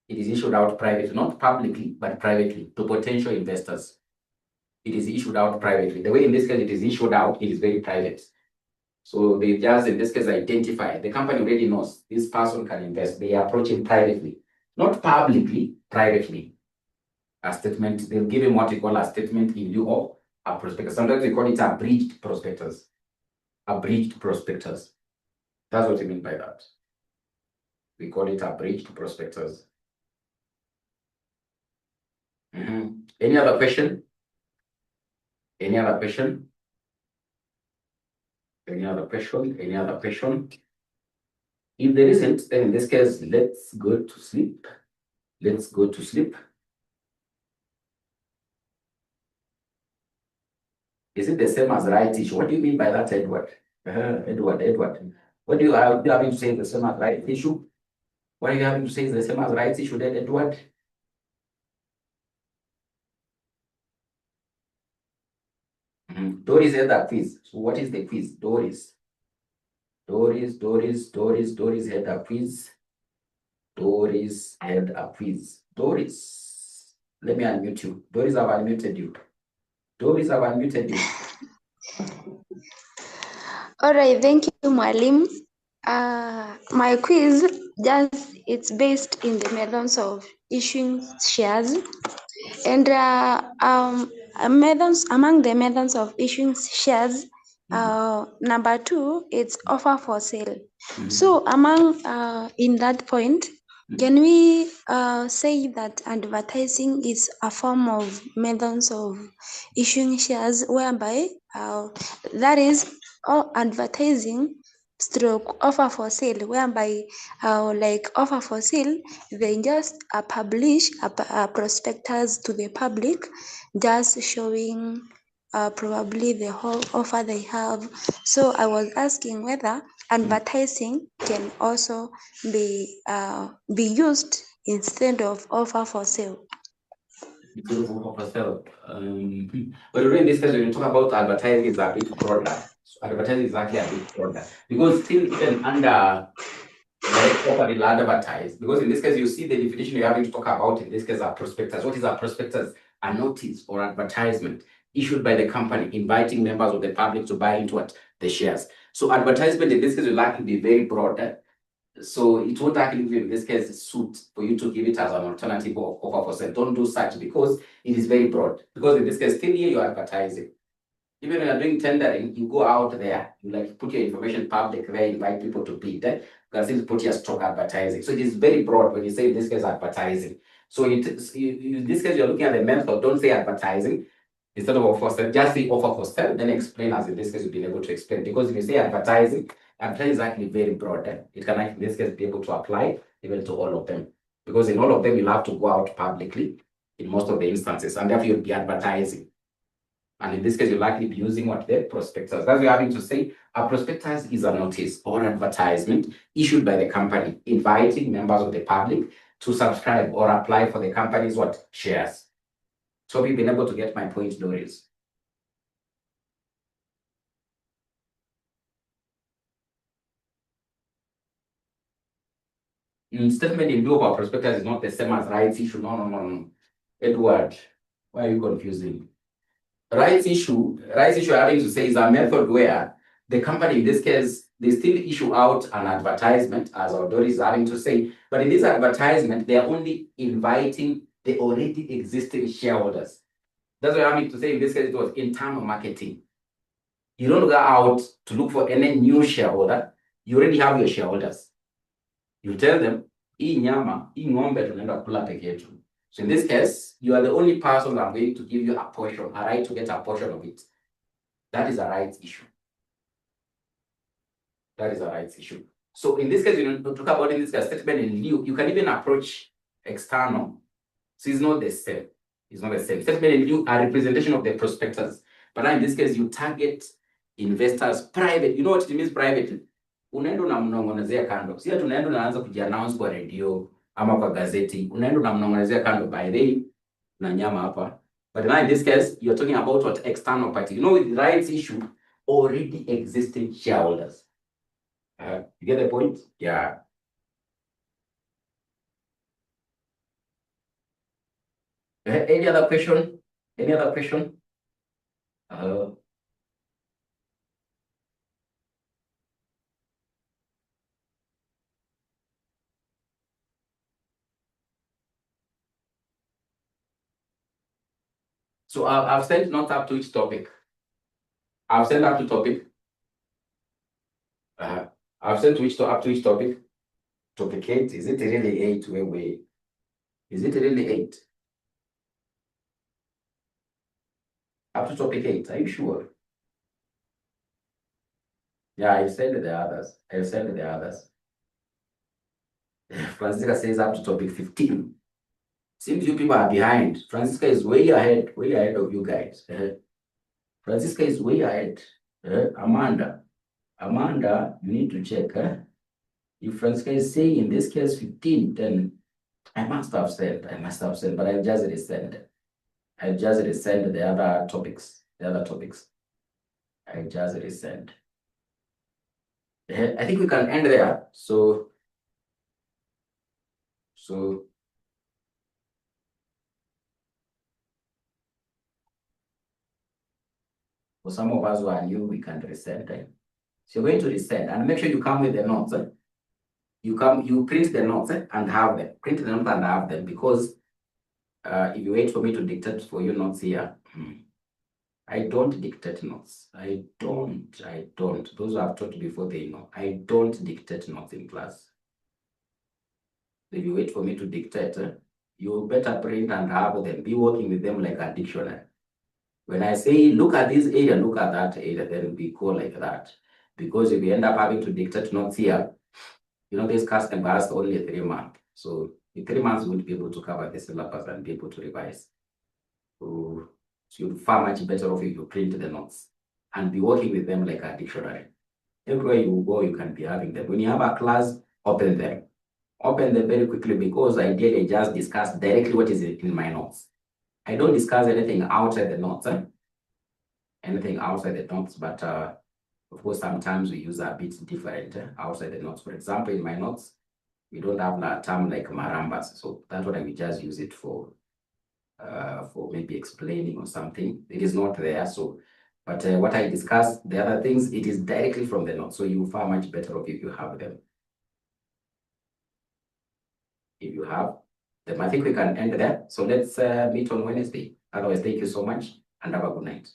It is issued out privately, not publicly, but privately to potential investors. It is issued out privately. The way in this case it is issued out, it is very private. So they just, in this case, identify. The company already knows this person can invest. They approach him privately, not publicly, privately. A statement, they'll give him what we call a statement in lieu of a prospectus. Sometimes we call it a breached prospectus. A breached prospectus. That's what we mean by that. We call it a breached prospectus. Any other question? Any other question? Any other question? Any other question? If there isn't, then in this case, let's go to sleep. Let's go to sleep. Is it the same as right issue? What do you mean by that, Edward? Edward. What do you have to say the same as right issue? What are you having to say is the same as right issue, then, Edward? Doris had that quiz. So what is the quiz? Doris had a quiz. Doris had a quiz. Doris, let me unmute you. Doris, I've unmuted you. Doris, I've unmuted you. All right, thank you, Mwalim. My quiz, it's based in the methods of issuing shares, and among the methods of issuing shares, number 2, it's offer for sale. So among in that point, can we say that advertising is a form of methods of issuing shares, whereby that is advertising stroke offer for sale, whereby like offer for sale, they just publish a prospectus to the public, just showing probably the whole offer they have. So I was asking whether advertising can also be used instead of offer for sale. Instead of offer for sale. But in this case, when you talk about advertising, it's a bit broader. So advertising is actually a bit broader, because still even under direct offer will advertise, because in this case you see the definition you're having to talk about in this case a prospectus. What is a prospectus? A notice or advertisement issued by the company inviting members of the public to buy into what? The shares. So advertisement in this case will likely be very broad. So it won't actually in this case suit for you to give it as an alternative of offer for sale. Don't do such, because it is very broad. Because in this case, still here you're advertising. Even when you're doing tendering, you go out there, you like put your information public there, invite people to bid. You can still put your stock advertising. So it is very broad when you say in this case advertising. So in this case, you're looking at the method, don't say advertising. Instead of offer for sale, just say offer for sale, then explain as in this case you've been able to explain. Because if you say advertising is actually very broad. It can in this case be able to apply even to all of them. Because in all of them, you'll have to go out publicly in most of the instances, and therefore you'll be advertising. And in this case, you'll likely be using what? The prospectus. That's what you're having to say. A prospectus is a notice or advertisement issued by the company, inviting members of the public to subscribe or apply for the company's what? Shares. So we've been able to get my point, Doris. Statement in lieu of a prospectus is not the same as rights issue. No. Edward, why are you confusing? Rights issue, having to say, is a method where the company, in this case, they still issue out an advertisement, as our Doris is having to say, but in this advertisement, they are only inviting the already existing shareholders. That's what I'm having to say. In this case, it was internal marketing. You don't go out to look for any new shareholder. You already have your shareholders. You tell them, ng'ombe tunaenda kula peke yetu. So in this case, you are the only person that I'm going to give you a portion, a right to get a portion of it. That is a rights issue. That is a rights issue. So in this case, you talk about in this case, statement in lieu, you can even approach external. So it's not the same. It's not the same. Statement in lieu are representation of the prospectus. But now in this case, you target investors private. You know what it means privately? Unaenda unamnong'onezea kando. Sio tunaenda unaanza kujiannounce kwa radio ama kwa gazeti. Unaenda unamnong'onezea kando. By the way, na nyama hapa. But now in this case, you're talking about what external party. You know, with the rights issue, already existing shareholders. You get the point? Yeah. Any other question? Any other question? So I've sent not up to each topic. I've sent up to topic. I've sent up to each topic. Topic 8. Is it really 8? Wait. Is it really 8? Up to topic 8. Are you sure? Yeah, I sent the others. I sent the others. Francisca says up to topic 15. Seems you people are behind. Francisca is way ahead of you guys. Francisca is way ahead. Amanda, you need to check. If Francisca is saying in this case 15, then I must have sent, but I'll just resend. I'll just resend the other topics. I'll just resend. I think we can end there. So for some of us who are new, we can resend. So you're going to resend and make sure you come with the notes. You print the notes and have them. Print the notes and have them, because if you wait for me to dictate for you notes here, I don't dictate notes. I don't. Those who have taught before, they know. I don't dictate notes in class. If you wait for me to dictate, you better print and have them. Be working with them like a dictionary. When I say, look at this area, look at that area, then we go like that. Because if you end up having to dictate notes here, you know, this class can last only 3 months. So in 3 months, you won't be able to cover the syllabus and be able to revise. So you're far much better off if you print the notes and be working with them like a dictionary. Everywhere you go, you can be having them. When you have a class, open them. Open them very quickly, because ideally I just discuss directly what is in my notes. I don't discuss anything outside the notes. Anything outside the notes, but of course, sometimes we use a bit different outside the notes. For example, in my notes, we don't have a term like marambas. So that's what I will just use it for maybe explaining or something. It is not there. So, but what I discuss, the other things, it is directly from the notes. So you're far much better off if you have them. If you have them, I think we can end there. So let's meet on Wednesday. Otherwise, thank you so much and have a good night.